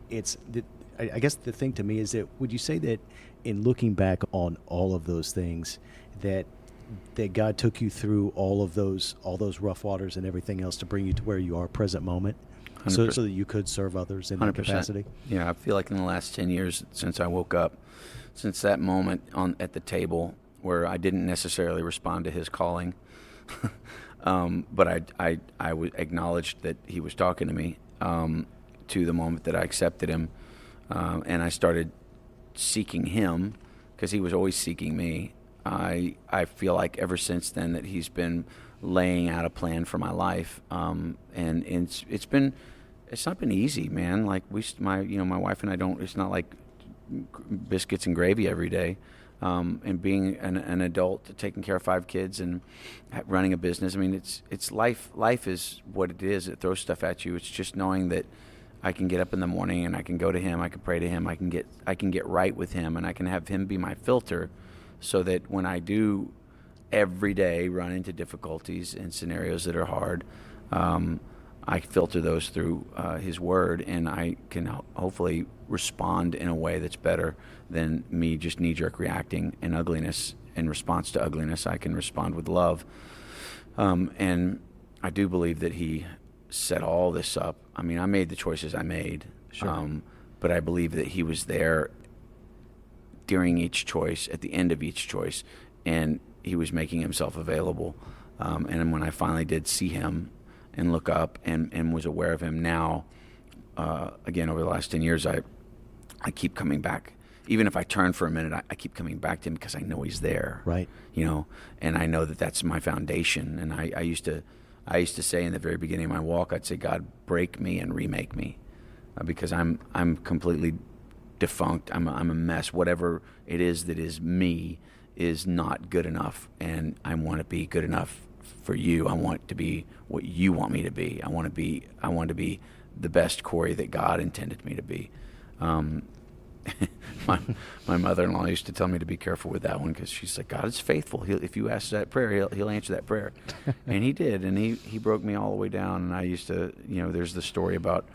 Speaker 1: I guess the thing to me is that, would you say that in looking back on all of those things, that God took you through all those rough waters and everything else to bring you to where you are present moment, so that you could serve others in that capacity?
Speaker 2: Yeah, I feel like in the last 10 years since I woke up, since that moment at the table where I didn't necessarily respond to his calling, but I acknowledged that he was talking to me, to the moment that I accepted him, and I started seeking him because he was always seeking me. I feel like ever since then that he's been laying out a plan for my life, and it's not been easy, man. Like my wife and I don't. It's not like biscuits and gravy every day. And being an adult, taking care of 5 kids and running a business. I mean, it's life. Life is what it is. It throws stuff at you. It's just knowing that I can get up in the morning and I can go to him. I can pray to him. I can get right with him, and I can have him be my filter, so that when I do every day run into difficulties and scenarios that are hard, I filter those through his word, and I can hopefully respond in a way that's better than me just knee-jerk reacting in ugliness. In response to ugliness, I can respond with love. And I do believe that he set all this up. I mean, I made the choices I made, but I believe that he was there during each choice, at the end of each choice, and he was making himself available. And when I finally did see him and look up and was aware of him now, again, over the last 10 years, I keep coming back. Even if I turn for a minute, I keep coming back to him because I know he's there.
Speaker 1: Right.
Speaker 2: And I know that that's my foundation. And I used to say in the very beginning of my walk, I'd say, God, break me and remake me, because I'm completely defunct. I'm a mess. Whatever it is that is me is not good enough, and I want to be good enough for you. I want to be what you want me to be. I want to be the best Cory that God intended me to be. My mother-in-law used to tell me to be careful with that one, because she's like, God is faithful. If you ask that prayer, he'll answer that prayer. And he did, and he broke me all the way down. And I used to, there's the story about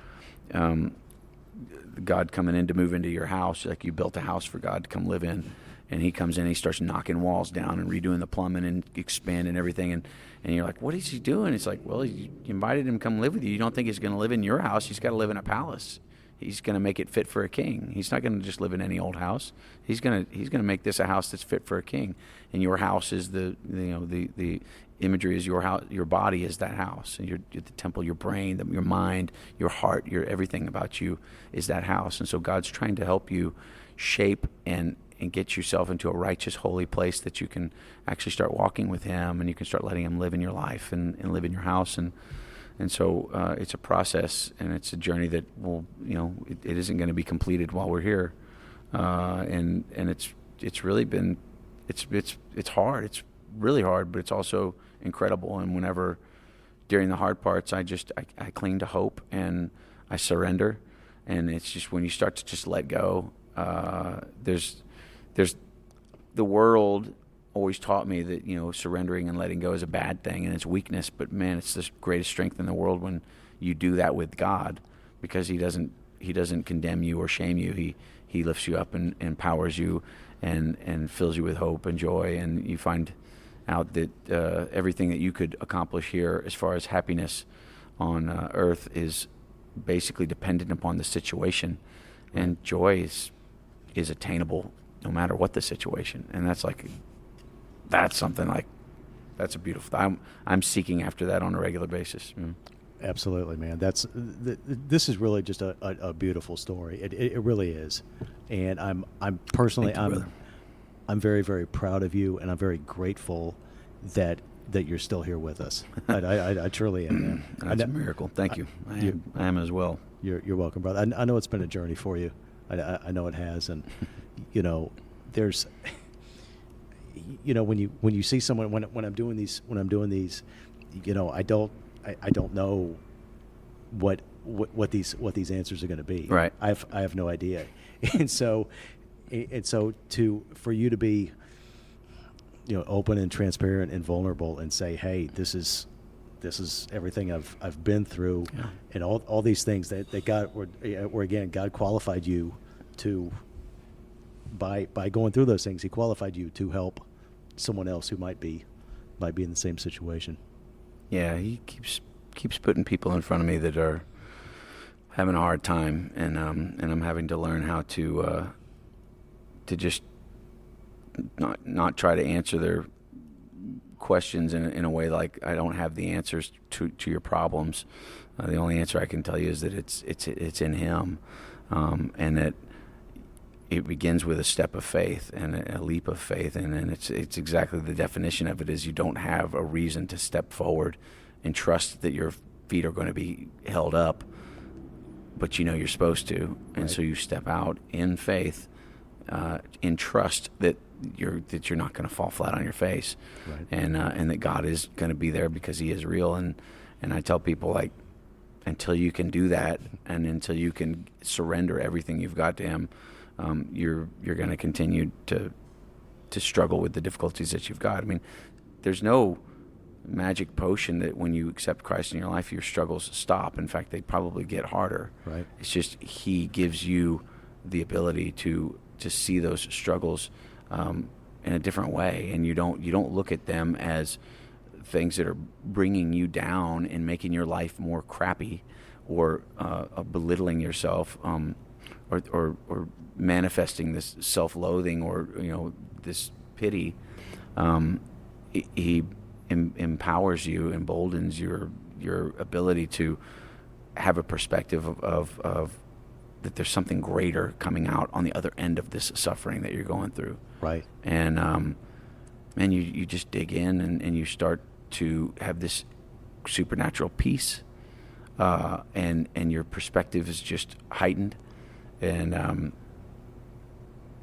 Speaker 2: God coming in to move into your house. Like, you built a house for God to come live in, and he comes in, he starts knocking walls down and redoing the plumbing and expanding everything, and you're like, what is he doing? It's like, well, you invited him to come live with you. You don't think he's going to live in your house. He's got to live in a palace. He's going to make it fit for a king. He's not going to just live in any old house. He's going to make this a house that's fit for a king. And your house is the imagery is your house. Your body is that house, and the temple, your brain, your mind, your heart, your everything about you is that house. And so God's trying to help you shape and get yourself into a righteous, holy place that you can actually start walking with him, and you can start letting him live in your life and live in your house. And so it's a process, and it's a journey that it isn't going to be completed while we're here. And it's really been, it's hard. It's really hard, but it's also incredible. And whenever, during the hard parts, I cling to hope and I surrender. And it's just when you start to just let go, there's the world always taught me that surrendering and letting go is a bad thing and it's weakness, but man, it's the greatest strength in the world when you do that with God, because he doesn't condemn you or shame you. He lifts you up and empowers you and fills you with hope and joy, and you find out that everything that you could accomplish here as far as happiness on earth is basically dependent upon the situation, and joy is attainable no matter what the situation. And that's something like, that's a beautiful, I'm seeking after that on a regular basis.
Speaker 1: Absolutely, man. This is really just a beautiful story. It really is. And I'm personally, I'm very, very proud of you, and I'm very grateful that you're still here with us. I truly am, man.
Speaker 2: That's a miracle. Thank you. I am as well.
Speaker 1: You're welcome, brother. I know it's been a journey for you. I know it has, and there's, when you see someone, when I'm doing these, I don't know what these answers are going to be.
Speaker 2: Right.
Speaker 1: I have no idea, and so for you to be, open and transparent and vulnerable and say, hey, this is everything I've been through, and all these things that God, or again, God qualified you to, by going through those things, He qualified you to help someone else who might be in the same situation.
Speaker 2: Yeah, He keeps putting people in front of me that are having a hard time, and I'm having to learn how to just not try to answer their questions in a way like I don't have the answers to your problems. The only answer I can tell you is that it's in Him, and that it begins with a step of faith and a leap of faith, and then it's exactly the definition of it is you don't have a reason to step forward and trust that your feet are going to be held up, but you're supposed to, and
Speaker 1: right.
Speaker 2: So you step out in faith, in trust that you're not going to fall flat on your face,
Speaker 1: right.
Speaker 2: and that God is going to be there because He is real, and I tell people, like, until you can do that, and until you can surrender everything you've got to Him, you're going to continue to struggle with the difficulties that you've got. I mean, there's no magic potion that when you accept Christ in your life, your struggles stop. In fact, they probably get harder.
Speaker 1: Right.
Speaker 2: It's just He gives you the ability to see those struggles in a different way, and you don't look at them as things that are bringing you down and making your life more crappy, or belittling yourself, or manifesting this self-loathing, or this pity. He empowers you, emboldens your ability to have a perspective of that there's something greater coming out on the other end of this suffering that you're going through.
Speaker 1: Right.
Speaker 2: And man, you just dig in, and you start to have this supernatural peace, and your perspective is just heightened, and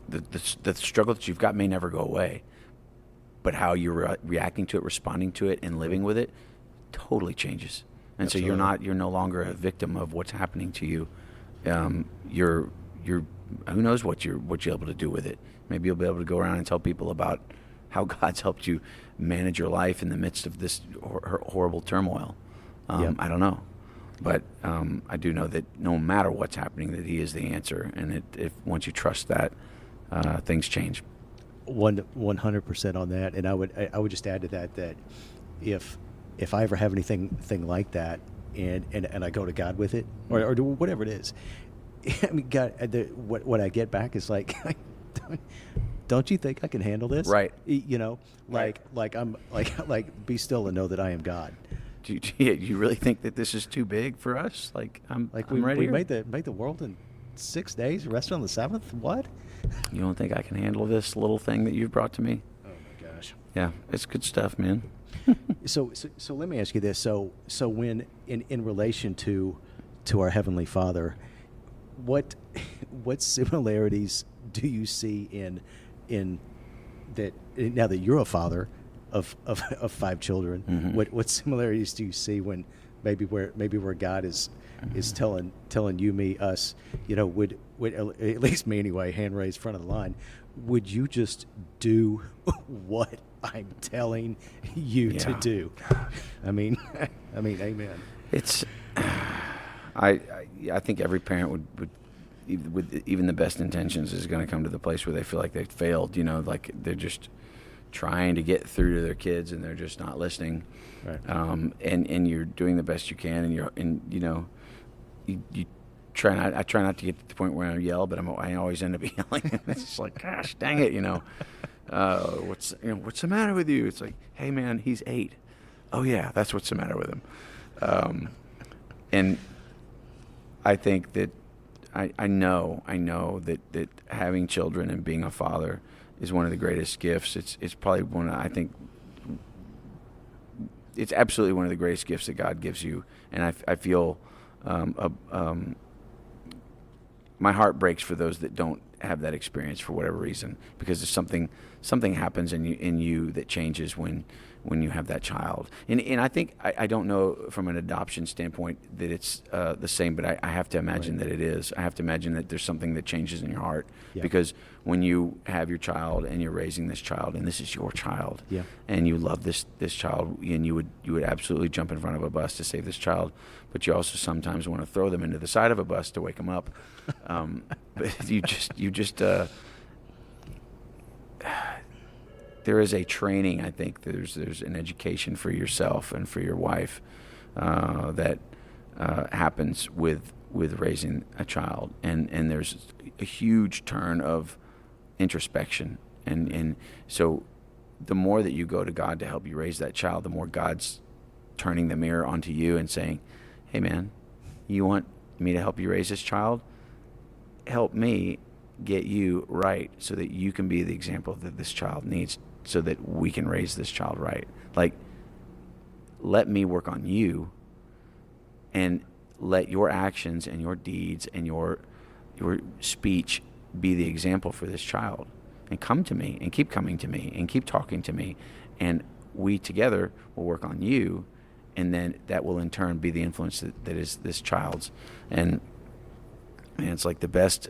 Speaker 2: the struggle that you've got may never go away, but how you're reacting to it, responding to it, and living with it totally changes. And
Speaker 1: Absolutely.
Speaker 2: So you're no longer a victim of what's happening to you. You're who knows what you're able to do with it. Maybe you'll be able to go around and tell people about how God's helped you manage your life in the midst of this horrible turmoil.
Speaker 1: Yep.
Speaker 2: I don't know, but I do know that no matter what's happening, that He is the answer, and if once you trust that, things change.
Speaker 1: 100% on that, and I would just add to that if I ever have anything like that, and I go to God with it, or do whatever it is, I mean, God, what I get back is like, don't you think I can handle this?
Speaker 2: Right.
Speaker 1: Like I'm like be still and know that I am God.
Speaker 2: Do you really think that this is too big for us? Like I'm ready.
Speaker 1: We
Speaker 2: here.
Speaker 1: made the world in 6 days, rest on the seventh. What?
Speaker 2: You don't think I can handle this little thing that you've brought to me?
Speaker 1: Oh my gosh.
Speaker 2: Yeah, it's good stuff, man.
Speaker 1: So let me ask you this. So when in relation to our Heavenly Father, what similarities do you see in that, now that you're a father of 5 children?
Speaker 2: Mm-hmm.
Speaker 1: What similarities do you see when maybe where God is telling you, us, would at least me anyway, hand raised front of the line, would you just do what I'm telling you to do? I mean, amen.
Speaker 2: It's I think every parent would with even the best intentions, is going to come to the place where they feel like they've failed. Like they're just trying to get through to their kids and they're just not listening.
Speaker 1: Right.
Speaker 2: And you're doing the best you can, and you try not. I try not to get to the point where I yell, but I always end up yelling. It's just like, gosh, dang it, what's the matter with you? It's like, hey man, he's 8. Oh yeah, that's what's the matter with him. And I think that I know that having children and being a father is one of the greatest gifts. It's probably I think it's absolutely one of the greatest gifts that God gives you. And I feel my heart breaks for those that don't have that experience for whatever reason, because there's something happens in you that changes when you have that child. And I think I don't know from an adoption standpoint that it's the same, but I have to imagine that it is. I have to imagine that there's something that changes in your heart, because when you have your child and you're raising this child, and this is your child, and you love this child, and you would absolutely jump in front of a bus to save this child, but you also sometimes want to throw them into the side of a bus to wake them up. But you just there is a training. I think there's an education for yourself and for your wife that happens with raising a child, and there's a huge turn of introspection, and so the more that you go to God to help you raise that child, the more God's turning the mirror onto you and saying, hey man, you want me to help you raise this child? Help me get you right so that you can be the example that this child needs, so that we can raise this child right. Like, let me work on you, and let your actions and your deeds and your speech be the example for this child. And come to me, and keep coming to me, and keep talking to me, and we together will work on you, and then that will in turn be the influence that is this child's. And it's like the best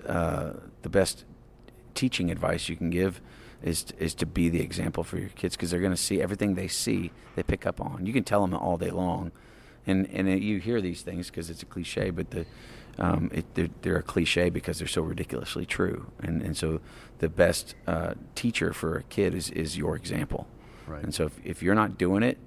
Speaker 2: teaching advice you can give is to be the example for your kids, because they're going to see everything they see, they pick up on. You can tell them all day long, and you hear these things because it's a cliche, but they're a cliche because they're so ridiculously true. And so the best teacher for a kid is your example.
Speaker 1: Right.
Speaker 2: And so if you're not doing it,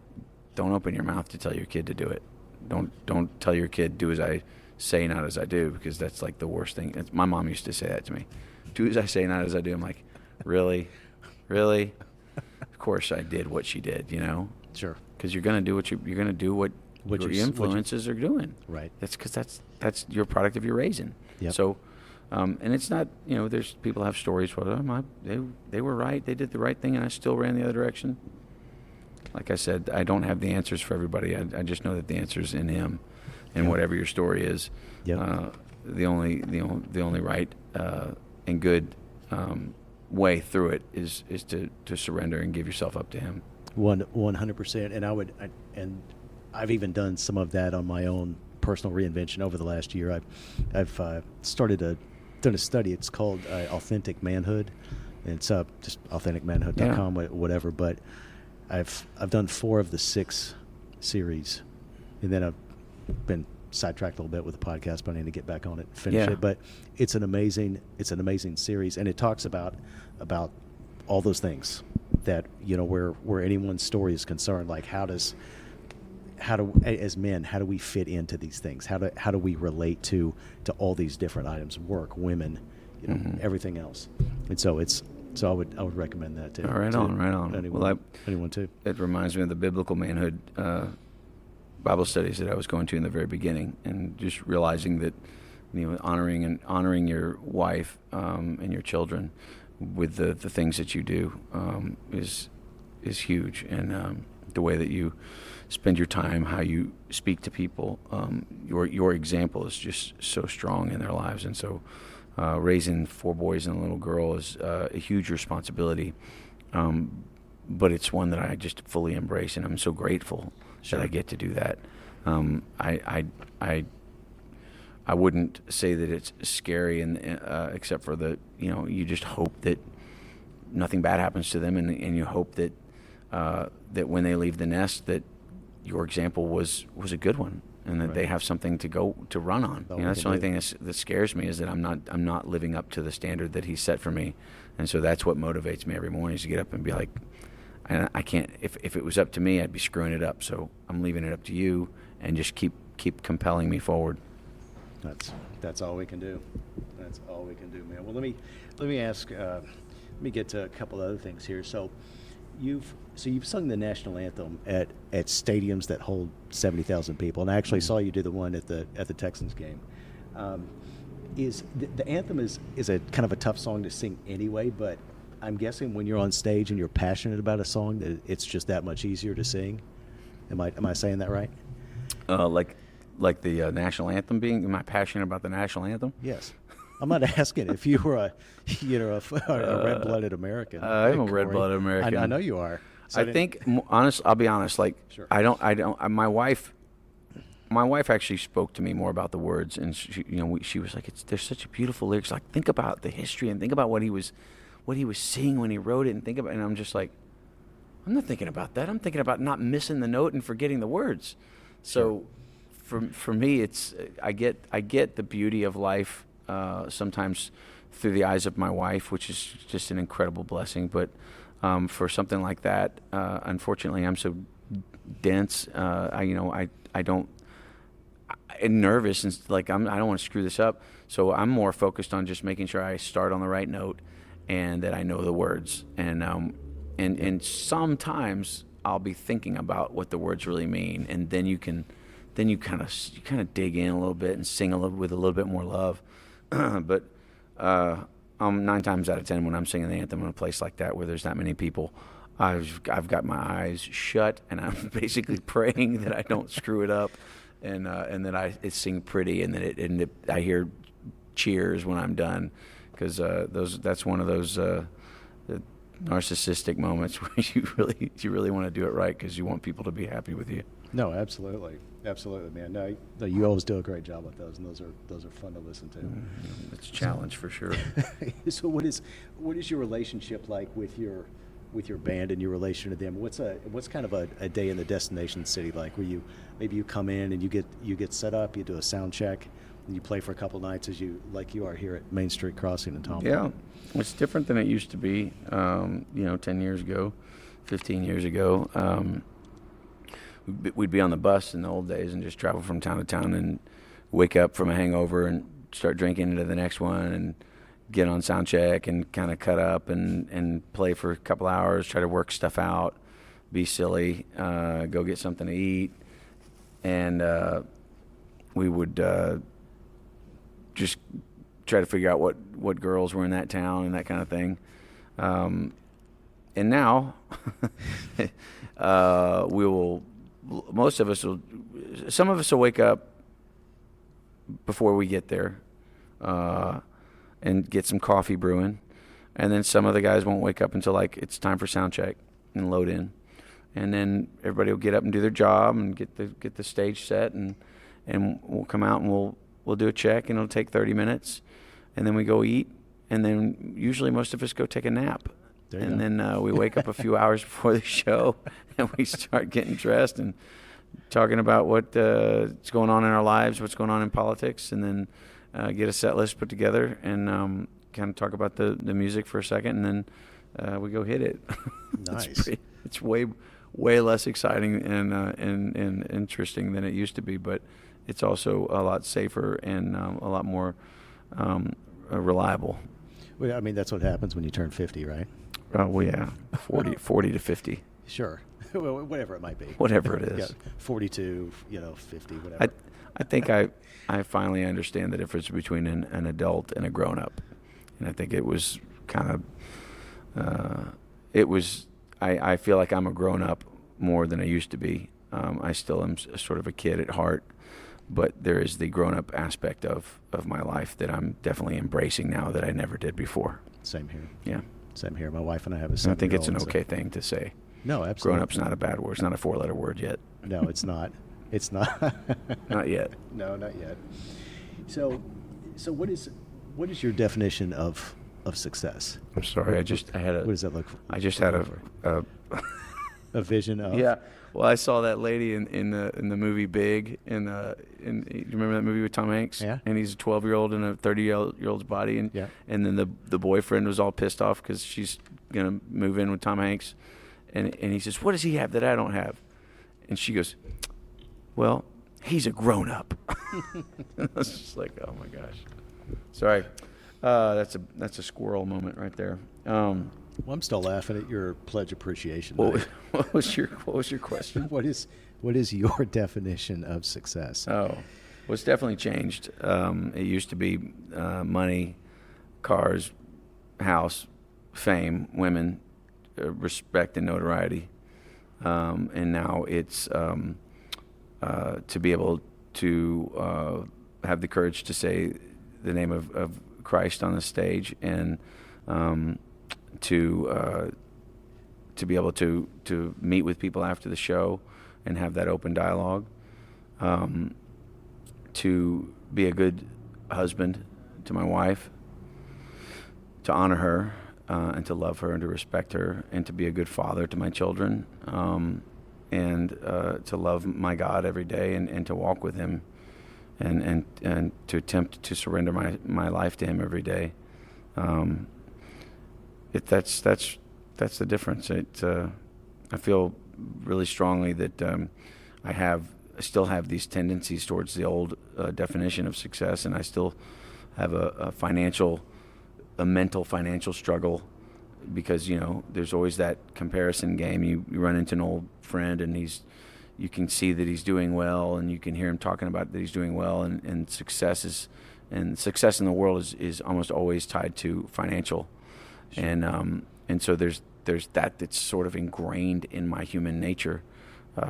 Speaker 2: don't open your mouth to tell your kid to do it. Don't tell your kid, do as I say, not as I do, because that's like the worst thing. My mom used to say that to me. Do as I say, not as I do. I'm like, really? Of course I did what she did,
Speaker 1: Sure.
Speaker 2: Because you're going to do you're going to do what your influences are doing.
Speaker 1: Right.
Speaker 2: That's because that's your product of your raising.
Speaker 1: Yep.
Speaker 2: So, and it's not, there's people have stories where they were right, they did the right thing, and I still ran the other direction. Like I said, I don't have the answers for everybody. I just know that the answer's in Him, and whatever your story is, the only right and good way through it is to surrender and give yourself up to Him.
Speaker 1: 100%. And I've even done some of that on my own personal reinvention over the last year. I've done a study. It's called Authentic Manhood. And it's just authenticmanhood.com, whatever. But I've done 4 of the 6 series, and then I've been sidetracked a little bit with the podcast, but I need to get back on it and finish it. But it's an amazing series, and it talks about all those things that where anyone's story is concerned. Like how do as men, how do we fit into these things? How do we relate to all these different items? Work, women, everything else. And so I would recommend that too.
Speaker 2: Right on.
Speaker 1: Anyone too.
Speaker 2: It reminds me of the biblical manhood Bible studies that I was going to in the very beginning, and just realizing that honoring your wife and your children with the things that you do is huge, and the way that you spend your time, how you speak to people, your example is just so strong in their lives. And so raising 4 boys and a little girl is a huge responsibility, but it's one that I just fully embrace, and I'm so grateful that I get to do that. I wouldn't say that it's scary, and except for you just hope that nothing bad happens to them, and you hope that when they leave the nest, that your example was a good one, and that they have something to run on. That's the only thing that scares me, is that I'm not living up to the standard that he set for me, and so that's what motivates me every morning, is to get up and be like, I can't. If it was up to me, I'd be screwing it up. So I'm leaving it up to you, and just keep compelling me forward.
Speaker 1: That's all we can do. That's all we can do, man. Well, let me ask. Let me get to a couple other things here. So you've sung the national anthem at stadiums that hold 70,000 people, and I actually saw you do the one at the Texans game. Is the anthem is a kind of a tough song to sing anyway, but I'm guessing when you're on stage and you're passionate about a song, that it's just that much easier to sing. Am I saying that right?
Speaker 2: Like the national anthem being, am I passionate about the national anthem?
Speaker 1: Yes. I'm not asking if you were a red-blooded American.
Speaker 2: I'm a red-blooded American.
Speaker 1: I know you are. So
Speaker 2: I think, I'll be honest. Like,
Speaker 1: sure.
Speaker 2: My wife actually spoke to me more about the words, and she was like, there's such a beautiful lyrics. Like, think about the history and think about what he was seeing when he wrote it, and I'm just like, I'm not thinking about that. I'm thinking about not missing the note and forgetting the words. So, for me, it's I get the beauty of life sometimes through the eyes of my wife, which is just an incredible blessing. But for something like that, unfortunately, I'm so dense. I'm nervous, and like I don't want to screw this up. So I'm more focused on just making sure I start on the right note, and that I know the words. And sometimes I'll be thinking about what the words really mean, and then you kind of dig in a little bit and sing with a little bit more love. But 9 times out of 10 when I'm singing the anthem in a place like that where there's that many people, I've got my eyes shut, and I'm basically praying that I don't screw it up, and that I sing pretty, and that I hear cheers when I'm done, because that's one of those narcissistic moments where you really want to do it right, because you want people to be happy with you. No,
Speaker 1: absolutely, man. No, you always do a great job with those, and those are fun to listen to.
Speaker 2: It's a challenge for sure.
Speaker 1: So what is your relationship like with your band and your relation to them? What's kind of a day in the destination city like, where you come in and you get set up, you do a sound check, and you play for a couple nights as you are here at Main Street Crossing in Tomball?
Speaker 2: Yeah, it's different than it used to be. 10 years ago, 15 years ago. We'd be on the bus in the old days and just travel from town to town and wake up from a hangover and start drinking into the next one and get on sound check and kind of cut up and play for a couple hours, try to work stuff out, be silly, go get something to eat. And we would just try to figure out what girls were in that town and that kind of thing. And now some of us will wake up before we get there and get some coffee brewing, and then some of the guys won't wake up until like it's time for sound check and load in, and then everybody will get up and do their job and get the stage set, and we'll come out and we'll do a check, and it'll take 30 minutes, and then we go eat, and then usually most of us go take a nap. And then we wake up a few hours before the show, and we start getting dressed and talking about what's going on in our lives, what's going on in politics, and then get a set list put together and kind of talk about the music for a second, and then we go hit it.
Speaker 1: Nice.
Speaker 2: It's way less exciting and interesting than it used to be, but it's also a lot safer and a lot more reliable.
Speaker 1: Well, I mean, that's what happens when you turn 50, right?
Speaker 2: Well, yeah, 40 to 50.
Speaker 1: Sure. Well, whatever it might be.
Speaker 2: Whatever it is.
Speaker 1: Yeah, 42, 50, whatever.
Speaker 2: I think I finally understand the difference between an adult and a grown-up. And I think it was kind of, I feel like I'm a grown-up more than I used to be. I still am sort of a kid at heart, but there is the grown-up aspect of my life that I'm definitely embracing now that I never did before.
Speaker 1: Same here.
Speaker 2: Yeah.
Speaker 1: Same here. My wife and I have a 7-year-old.
Speaker 2: I think it's an okay thing to say.
Speaker 1: No, absolutely.
Speaker 2: Grown-up's not a bad word. It's not a 4-letter word yet.
Speaker 1: No, it's not. It's not.
Speaker 2: Not yet.
Speaker 1: No, not yet. So what is your definition of success?
Speaker 2: I'm sorry.
Speaker 1: What does that look?
Speaker 2: I just had a
Speaker 1: a vision of.
Speaker 2: Yeah. Well, I saw that lady in the movie Big. You remember that movie with Tom Hanks?
Speaker 1: Yeah.
Speaker 2: And he's a 12-year-old in a 30-year-old's body, and
Speaker 1: Yeah.
Speaker 2: and then the boyfriend was all pissed off because she's gonna move in with Tom Hanks, and he says, "What does he have that I don't have?" And she goes, "Well, he's a grown up." I was just like, oh my gosh. Sorry. That's a squirrel moment right there.
Speaker 1: Well, I'm still laughing at your pledge appreciation.
Speaker 2: What was your question?
Speaker 1: What is your definition of success?
Speaker 2: Oh, well, it's definitely changed. It used to be money, cars, house, fame, women, respect, and notoriety. And now it's to be able to have the courage to say the name of Christ on the stage, and to be able to meet with people after the show and have that open dialogue, to be a good husband to my wife, to honor her, and to love her and to respect her, and to be a good father to my children, and to love my God every day, and to walk with him, and to attempt to surrender my life to him every day. That's the difference. I feel really strongly that I still have these tendencies towards the old definition of success, and I still have a mental financial struggle, because there's always that comparison game. You run into an old friend, and you can see that he's doing well, and you can hear him talking about that he's doing well, and success in the world is almost always tied to financial. Sure. And so there's that's sort of ingrained in my human nature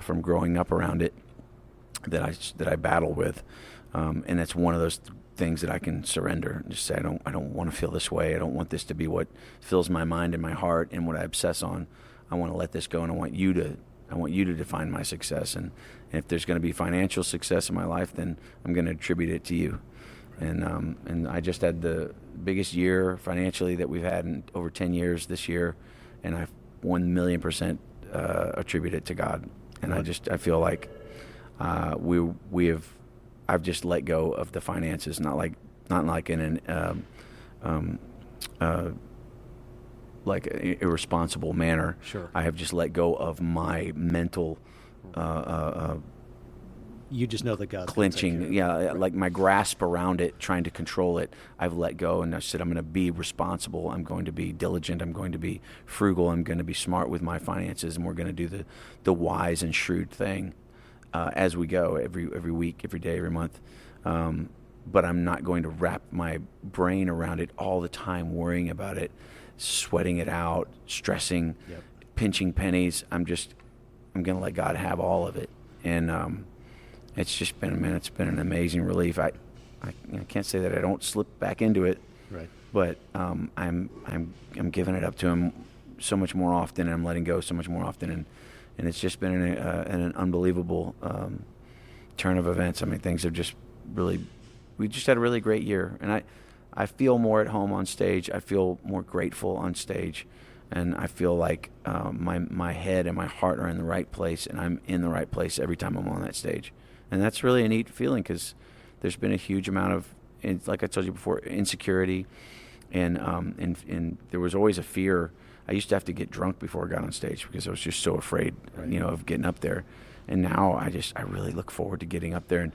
Speaker 2: from growing up around it, that I battle with, and that's one of those things that I can surrender and just say, I don't want to feel this way. I don't want this to be what fills my mind and my heart and what I obsess on. I want to let this go, and I want you to define my success. And if there's going to be financial success in my life, then I'm going to attribute it to you. And I just had the biggest year financially that we've had in over 10 years this year, and I 1,000,000% attribute it to God. And right. I feel like I've just let go of the finances, not like in an like an irresponsible manner.
Speaker 1: Sure.
Speaker 2: I have just let go of my mental
Speaker 1: you just know that God's
Speaker 2: clinching, like my grasp around it, trying to control it. I've let go, and I said, I'm going to be responsible. I'm going to be diligent. I'm going to be frugal. I'm going to be smart with my finances, and we're going to do the wise and shrewd thing as we go, every week, every day, every month. But I'm not going to wrap my brain around it all the time, worrying about it, sweating it out, stressing, pinching pennies. I'm going to let God have all of it. And it's been an amazing relief. I can't say that I don't slip back into it,
Speaker 1: right? But
Speaker 2: I'm giving it up to Him so much more often, and I'm letting go so much more often, and it's just been an unbelievable turn of events. I mean, things have just really, we just had a really great year, and I feel more at home on stage. I feel more grateful on stage, and I feel like my head and my heart are in the right place, and I'm in the right place every time I'm on that stage. And that's really a neat feeling, because there's been a huge amount of, like I told you before, insecurity, and there was always a fear. I used to have to get drunk before I got on stage because I was just so afraid, right, of getting up there. And now I really look forward to getting up there. And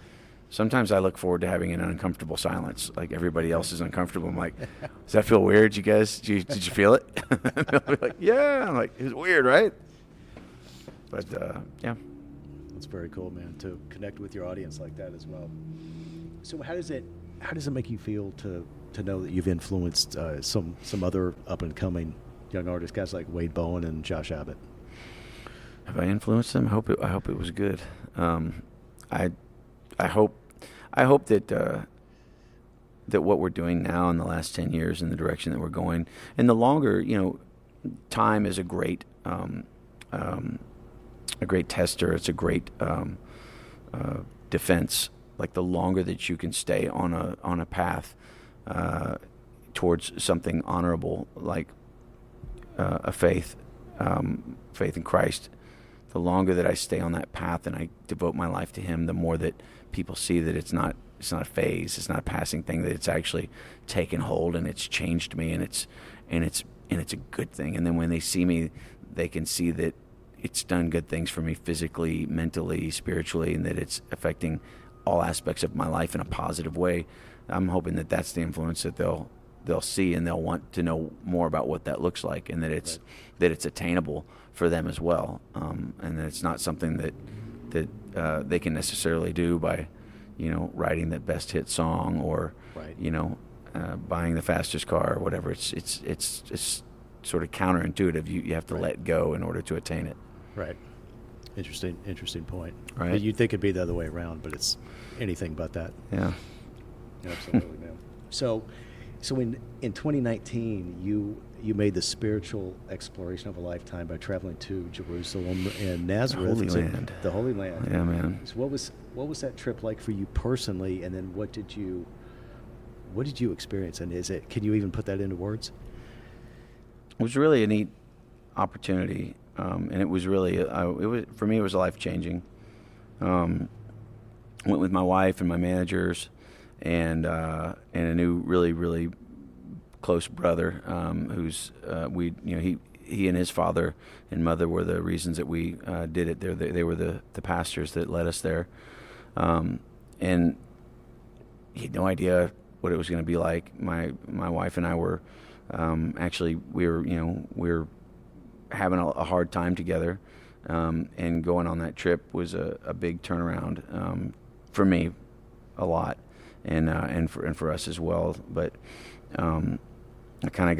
Speaker 2: sometimes I look forward to having an uncomfortable silence. Like everybody else is uncomfortable. I'm like, does that feel weird, you guys? Did you feel it? They'll be like, yeah. I'm like, it's weird, right? But yeah.
Speaker 1: It's very cool, man, to connect with your audience like that as well. So how does it make you feel to know that you've influenced some other up and coming young artists, guys like Wade Bowen and Josh Abbott?
Speaker 2: Have I influenced them? I hope it was good. I hope that what we're doing now in the last 10 years, in the direction that we're going, and the longer, time is a great tester. It's a great defense. Like the longer that you can stay on a path towards something honorable, like a faith in Christ, the longer that I stay on that path and I devote my life to Him, the more that people see that it's not a phase, it's not a passing thing, that it's actually taken hold and it's changed me, and it's a good thing. And then when they see me, they can see that it's done good things for me physically, mentally, spiritually, and that it's affecting all aspects of my life in a positive way. I'm hoping that that's the influence that they'll see, and they'll want to know more about what that looks like, and that it's attainable for them as well, and that it's not something that they can necessarily do by, writing the best hit song or buying the fastest car or whatever. It's sort of counterintuitive. You have to let go in order to attain it. Right.
Speaker 1: Interesting point.
Speaker 2: Right.
Speaker 1: You'd think it'd be the other way around, but it's anything but that.
Speaker 2: Yeah.
Speaker 1: Absolutely, man. So in 2019, you made the spiritual exploration of a lifetime by traveling to Jerusalem and Nazareth, the Holy Land.
Speaker 2: Yeah, man.
Speaker 1: So what was that trip like for you personally, and then what did you experience, and can you even put that into words?
Speaker 2: It was really a neat opportunity, and it was really for me, it was life-changing. Went with my wife and my managers, and a new really, really close brother, who's he and his father and mother were the reasons that we did it. They were the pastors that led us there, and he had no idea what it was going to be like. My wife and I were actually we were having a hard time together, and going on that trip was a big turnaround for me, a lot, and for us as well. But I kind of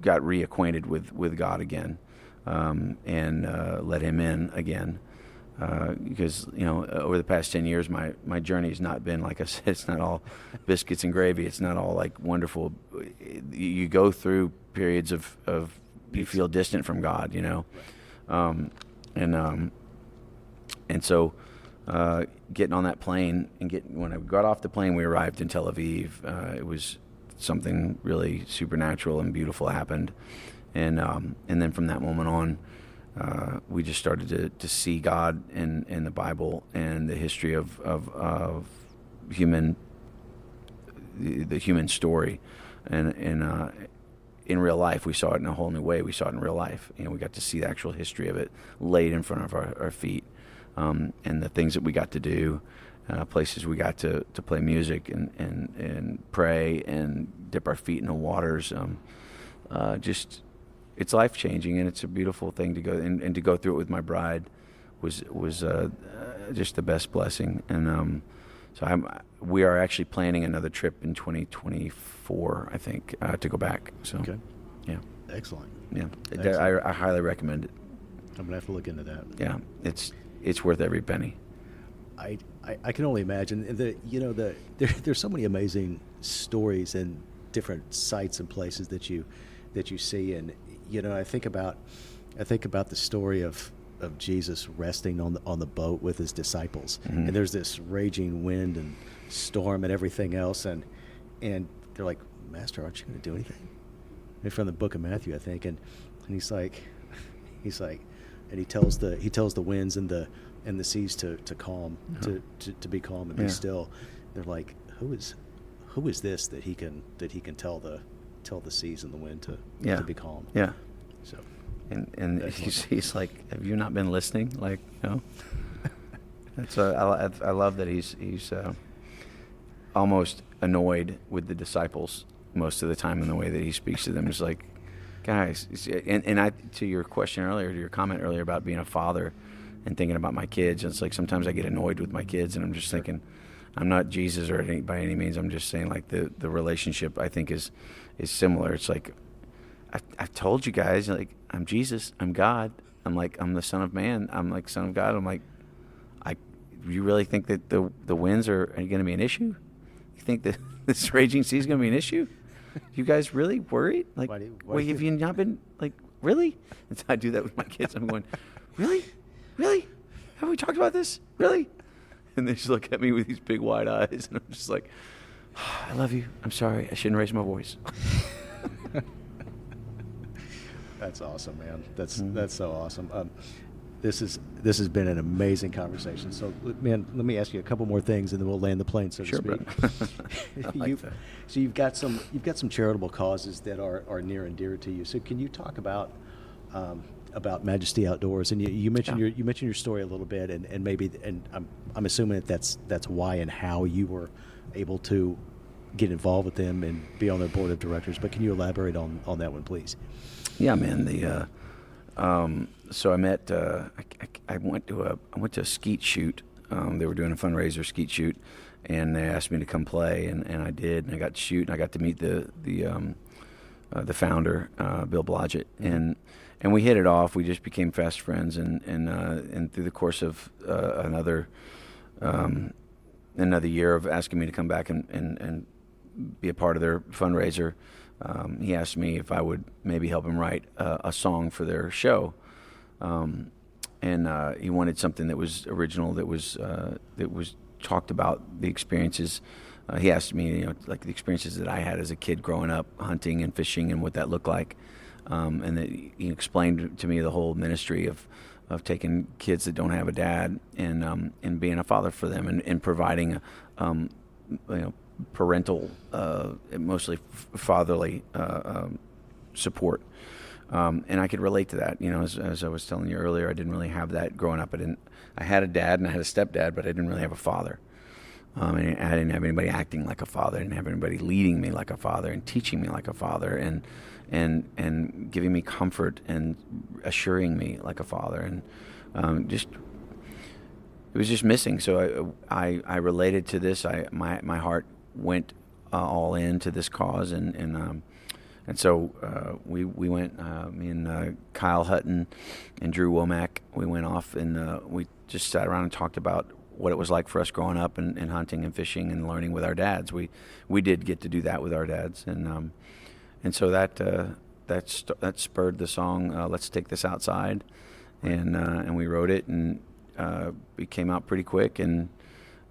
Speaker 2: got reacquainted with God again, and let Him in again. Because over the past 10 years, my journey has not been, like I said, it's not all biscuits and gravy. It's not all like wonderful. You go through periods of you feel distant from God, and so getting on that plane when I got off the plane, we arrived in Tel Aviv. It was something really supernatural and beautiful happened, and then from that moment on, we just started to see God in the Bible and the history of the human story, and in real life. We saw it in a whole new way. We saw it in real life. We got to see the actual history of it laid in front of our feet, and the things that we got to do, places we got to play music and pray and dip our feet in the waters. It's life-changing, and it's a beautiful thing to go and to go through it with my bride was just the best blessing. And we are actually planning another trip in 2024, I think, to go back. So,
Speaker 1: okay.
Speaker 2: Yeah,
Speaker 1: excellent.
Speaker 2: Yeah,
Speaker 1: excellent.
Speaker 2: I highly recommend it.
Speaker 1: I'm gonna have to look into that.
Speaker 2: Yeah, it's worth every penny.
Speaker 1: I can only imagine there's so many amazing stories and different sites and places that you see, and I think about the story of Jesus resting on the boat with his disciples,
Speaker 2: mm-hmm.
Speaker 1: and there's this raging wind and storm and everything else, and they're like, "Master, aren't you going to do anything?" And from the book of Matthew, I think, and he's like, and he tells the winds and the seas to calm,
Speaker 2: uh-huh.
Speaker 1: to be calm and be still. They're like, who is this that he can tell the seas and the wind to be calm?
Speaker 2: Yeah.
Speaker 1: So,
Speaker 2: and he's like, have you not been listening? Like, no. That's I love that he's almost annoyed with the disciples most of the time in the way that he speaks to them. It's like, guys, and I, to your question earlier, to your comment earlier about being a father and thinking about my kids, it's like sometimes I get annoyed with my kids, and I'm just thinking, I'm not Jesus by any means. I'm just saying, like, the relationship I think is similar. It's like, I've told you guys, like, I'm Jesus, I'm God, I'm the Son of Man, I'm like Son of God. I'm like, you really think that the winds are going to be an issue? You think that this raging sea is going to be an issue? You guys really worried? Like, wait, have you not been, like, really? And so I do that with my kids. I'm going, really? Have we talked about this? Really? And they just look at me with these big wide eyes, and I'm just like, I love you. I'm sorry. I shouldn't raise my voice.
Speaker 1: That's awesome, man. That's so awesome. This has been an amazing conversation. So, man, let me ask you a couple more things, and then we'll land the plane, so to speak.
Speaker 2: I like that.
Speaker 1: So you've got some charitable causes that are near and dear to you. So can you talk about Majesty Outdoors? And you mentioned your story a little bit, and maybe I'm assuming that's why and how you were able to get involved with them and be on their board of directors. But can you elaborate on that one, please?
Speaker 2: Yeah, man. So I met. I went to a skeet shoot. They were doing a fundraiser skeet shoot, and they asked me to come play, and I did. And I got to shoot, and I got to meet the founder, Bill Blodgett, and we hit it off. We just became fast friends, and through the course of another year of asking me to come back and be a part of their fundraiser, he asked me if I would maybe help him write a song for their show. And he wanted something that was original, that was talked about the experiences. He asked me, like the experiences that I had as a kid growing up hunting and fishing and what that looked like. And that he explained to me the whole ministry of taking kids that don't have a dad and being a father for them and providing parental, mostly fatherly support. And I could relate to that. As I was telling you earlier, I didn't really have that growing up. I had a dad and I had a stepdad, but I didn't really have a father. I didn't have anybody acting like a father. I didn't have anybody leading me like a father and teaching me like a father and giving me comfort and assuring me like a father. And it was just missing. So I related to this. My heart went all into this cause, and so we went. Me and Kyle Hutton and Drew Womack. We went off and we just sat around and talked about what it was like for us growing up and hunting and fishing and learning with our dads. We did get to do that with our dads, and so that spurred the song "Let's Take This Outside," and we wrote it, and it came out pretty quick. And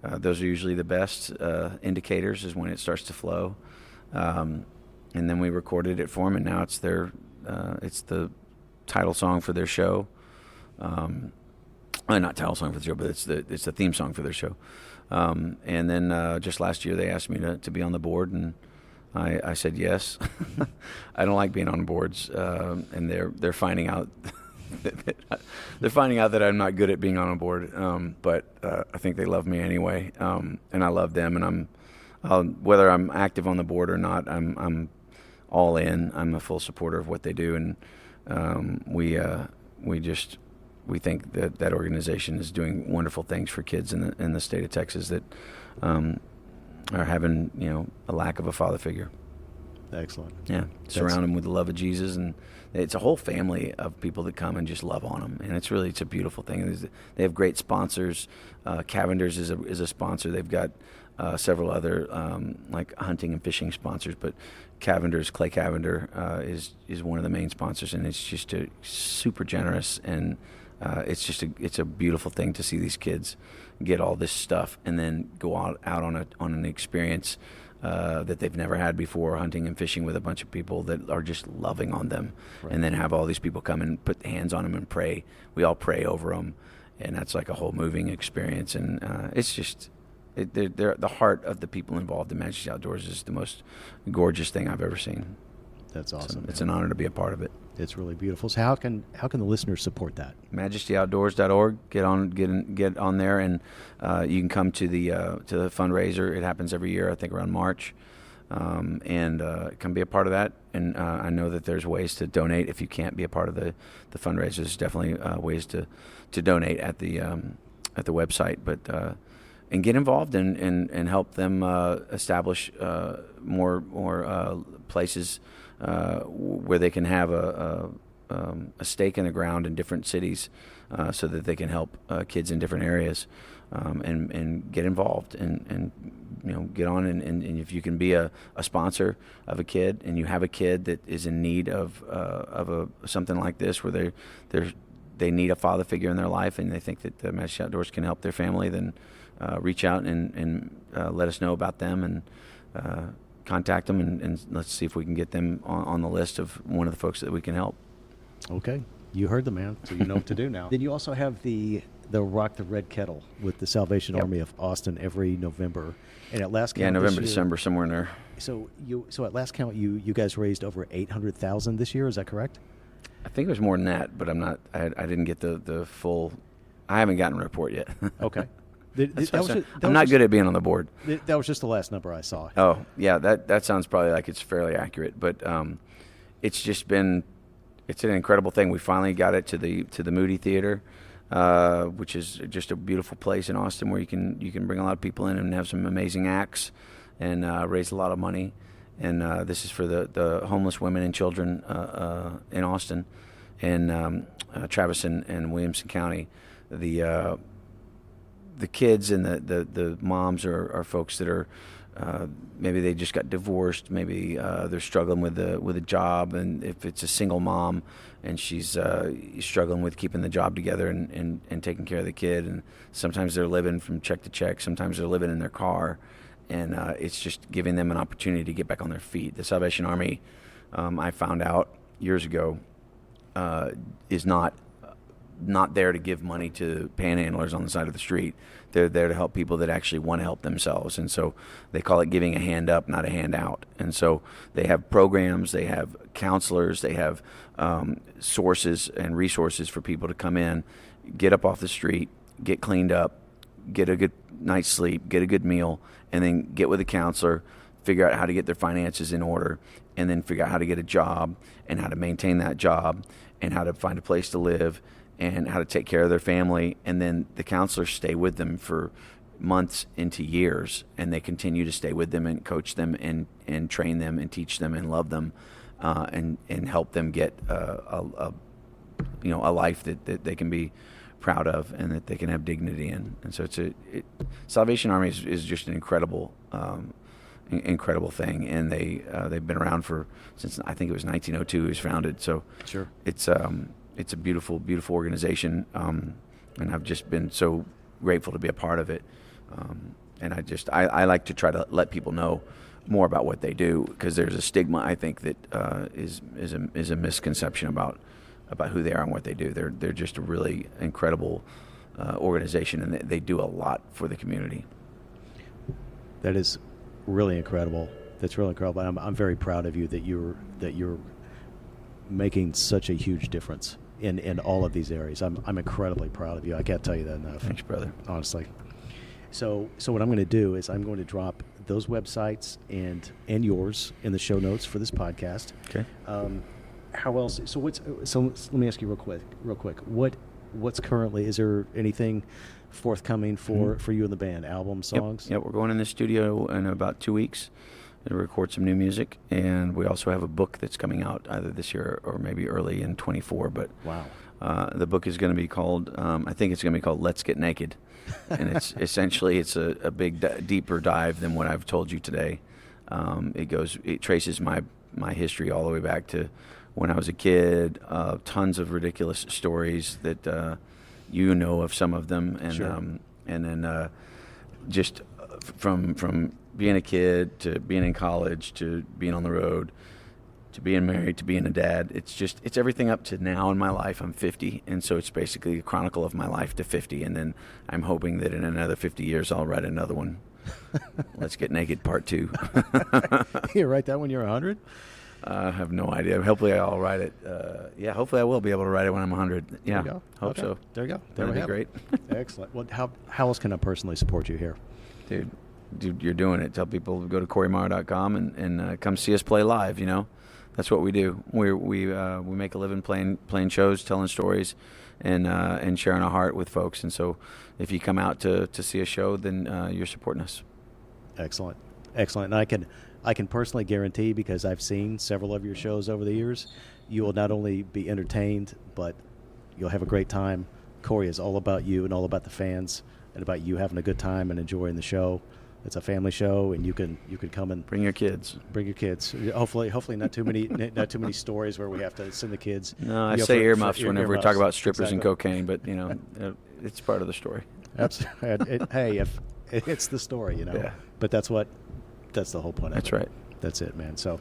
Speaker 2: those are usually the best indicators, is when it starts to flow. And then we recorded it for them, and now it's the title song for their show. Not title song for the show, but it's the theme song for their show. And then just last year they asked me to be on the board, and I said yes. I don't like being on boards, and they're finding out. They're finding out that I'm not good at being on a board, but I think they love me anyway, and I love them. And whether I'm active on the board or not, I'm all in. I'm a full supporter of what they do, and we think that organization is doing wonderful things for kids in the state of Texas that are having a lack of a father figure.
Speaker 1: Excellent.
Speaker 2: Yeah, surround them with the love of Jesus, and it's a whole family of people that come and just love on them, and it's a beautiful thing. They have great sponsors. Cavender's is a sponsor. They've got several other like hunting and fishing sponsors, but Cavender's, Clay Cavender, is one of the main sponsors, and it's just super generous, and it's a beautiful thing to see these kids get all this stuff and then go out on an experience that they've never had before, hunting and fishing with a bunch of people that are just loving on them. Right. And then have all these people come and put hands on them and pray. We all pray over them, and that's like a whole moving experience. And it's just they're the heart of the people involved in Majesty Outdoors is the most gorgeous thing I've ever seen.
Speaker 1: That's awesome.
Speaker 2: So it's an honor to be a part of it.
Speaker 1: It's really beautiful. So how can the listeners support that? MajestyOutdoors.org. Get on there, and you can come to the fundraiser. It happens every year, I think around March, and come be a part of that. And I know that there's ways to donate if you can't be a part of the fundraiser. There's definitely ways to donate at the website, but. And get involved and help them establish more places where they can have a stake in the ground in different cities, so that they can help kids in different areas, and get involved and get on and if you can be a sponsor of a kid, and you have a kid that is in need of something like this, where they need a father figure in their life, and they think that the Majesty Outdoors can help their family, then reach out and let us know about them, and contact them, and let's see if we can get them on the list of one of the folks that we can help. Okay, you heard the man, so you know what to do now. Then you also have the Rock the Red Kettle with the Salvation
Speaker 2: Yep.
Speaker 1: Army of Austin every November, and at last count,
Speaker 2: Yeah,
Speaker 1: this
Speaker 2: November,
Speaker 1: year-
Speaker 2: December, somewhere in there.
Speaker 1: So at last count, you guys raised over 800,000 this year. Is that correct?
Speaker 2: I think it was more than that, but I'm not. I didn't get the full. I haven't gotten a report yet.
Speaker 1: Okay.
Speaker 2: I'm not good at being on the board.
Speaker 1: That was just the last number I saw.
Speaker 2: Oh, yeah, that sounds probably like it's fairly accurate, but it's just been it's an incredible thing. We finally got it to the Moody Theater, which is just a beautiful place in Austin where you can bring a lot of people in and have some amazing acts and raise a lot of money. And this is for the homeless women and children in Austin and Travis and Williamson County. The kids and the moms are folks that are maybe they just got divorced, maybe they're struggling with a job, and if it's a single mom and she's struggling with keeping the job together and taking care of the kid, and sometimes they're living from check to check, sometimes they're living in their car, and it's just giving them an opportunity to get back on their feet. The Salvation Army, I found out years ago, is not there to give money to panhandlers on the side of the street. They're there to help people that actually want to help themselves. And so they call it giving a hand up, not a hand out. And so they have programs, they have counselors, they have sources and resources for people to come in, get up off the street, get cleaned up, get a good night's sleep, get a good meal, and then get with a counselor, figure out how to get their finances in order, and then figure out how to get a job and how to maintain that job and how to find a place to live and how to take care of their family. And then the counselors stay with them for months into years, and they continue to stay with them and coach them and train them and teach them and love them and help them get a life that they can be proud of and that they can have dignity in. And so Salvation Army is just an incredible thing, and they've been around since I think it was 1902 it was founded. So
Speaker 1: sure,
Speaker 2: it's a beautiful, beautiful organization, and I've just been so grateful to be a part of it. And I like to try to let people know more about what they do, because there's a stigma, I think, that is a misconception about who they are and what they do. They're just a really incredible organization, and they do a lot for the community.
Speaker 1: That is really incredible. That's really incredible. I'm very proud of you that you're making such a huge difference in all of these areas. I'm incredibly proud of you. I can't tell you that enough.
Speaker 2: Thanks, brother.
Speaker 1: Honestly. So what I'm going to do is I'm going to drop those websites and yours in the show notes for this podcast.
Speaker 2: Okay.
Speaker 1: How else? So let me ask you real quick. What's currently? Is there anything forthcoming for you and the band? Album, songs?
Speaker 2: Yep. We're going in the studio in about 2 weeks to record some new music, and we also have a book that's coming out either this year or maybe early in 24. But
Speaker 1: wow,
Speaker 2: the book is going to be called. I think it's going to be called "Let's Get Naked," and it's essentially a big deeper dive than what I've told you today. It traces my history all the way back to when I was a kid. Tons of ridiculous stories that you know of some of them, and
Speaker 1: sure.
Speaker 2: And then just from being a kid to being in college to being on the road to being married to being a dad. It's everything up to now in my life. I'm 50, and so it's basically a chronicle of my life to 50, and then I'm hoping that in another 50 years I'll write another one. Let's Get Naked Part 2.
Speaker 1: You write that when you're 100?
Speaker 2: I have no idea. Hopefully I'll write it. Hopefully I will be able to write it when I'm 100. Yeah,
Speaker 1: there you go.
Speaker 2: Hope
Speaker 1: okay.
Speaker 2: so.
Speaker 1: There you go.
Speaker 2: That'd be great.
Speaker 1: Excellent. Well, how else can I personally support you here?
Speaker 2: Dude, you're doing it. Tell people to go to CoryMorrow.com and come see us play live. You know, that's what we do. We make a living playing shows, telling stories, and sharing our heart with folks. And so, if you come out to see a show, then you're supporting us.
Speaker 1: Excellent. And I can personally guarantee, because I've seen several of your shows over the years, you will not only be entertained, but you'll have a great time. Cory is all about you and all about the fans and about you having a good time and enjoying the show. It's a family show, and you can come and
Speaker 2: bring your kids.
Speaker 1: Hopefully not too many stories where we have to send the kids.
Speaker 2: No, I say earmuffs whenever we talk about strippers
Speaker 1: exactly.
Speaker 2: and cocaine, but it's part of the story.
Speaker 1: Absolutely. Hey, if it's the story,
Speaker 2: Yeah.
Speaker 1: But that's the whole point of it.
Speaker 2: That's right.
Speaker 1: That's it, man. So,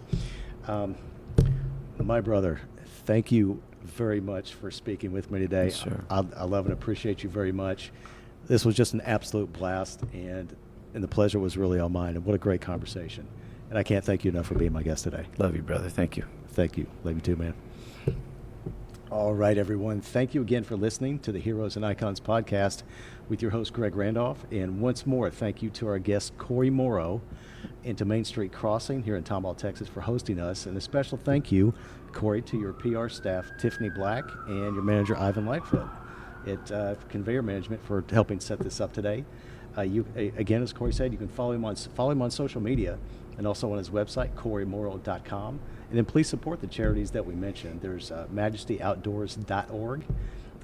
Speaker 1: my brother, thank you very much for speaking with me today.
Speaker 2: Yes, sir.
Speaker 1: I love and appreciate you very much. This was just an absolute blast, and the pleasure was really all mine. And what a great conversation. And I can't thank you enough for being my guest today.
Speaker 2: Love you, brother. Thank you.
Speaker 1: Thank you. Love you too, man. All right, everyone. Thank you again for listening to the Heroes and Icons podcast with your host, Greg Randolph. And once more, thank you to our guest, Cory Morrow, and to Main Street Crossing here in Tomball, Texas, for hosting us. And a special thank you, Cory, to your PR staff, Tiffany Black, and your manager, Ivan Lightfoot, at Conveyor Management for helping set this up today. Again, as Cory said, you can follow him on social media and also on his website, corymorrow.com. And then please support the charities that we mentioned. There's MajestyOutdoors.org,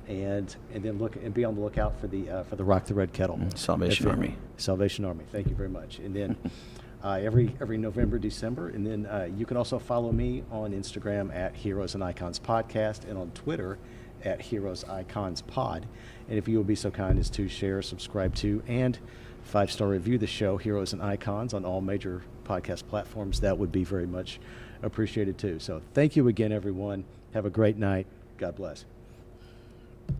Speaker 1: and then be on the lookout for the Rock the Red Kettle.
Speaker 2: Salvation Army.
Speaker 1: Salvation Army. Thank you very much. And then every November, December, and then you can also follow me on Instagram at Heroes and Icons Podcast, and on Twitter at Heroes Icons Pod. And if you will be so kind as to share, subscribe to, and 5-star review the show Heroes and Icons on all major podcast platforms, that would be very much appreciated too. So thank you again, everyone. Have a great night. God bless.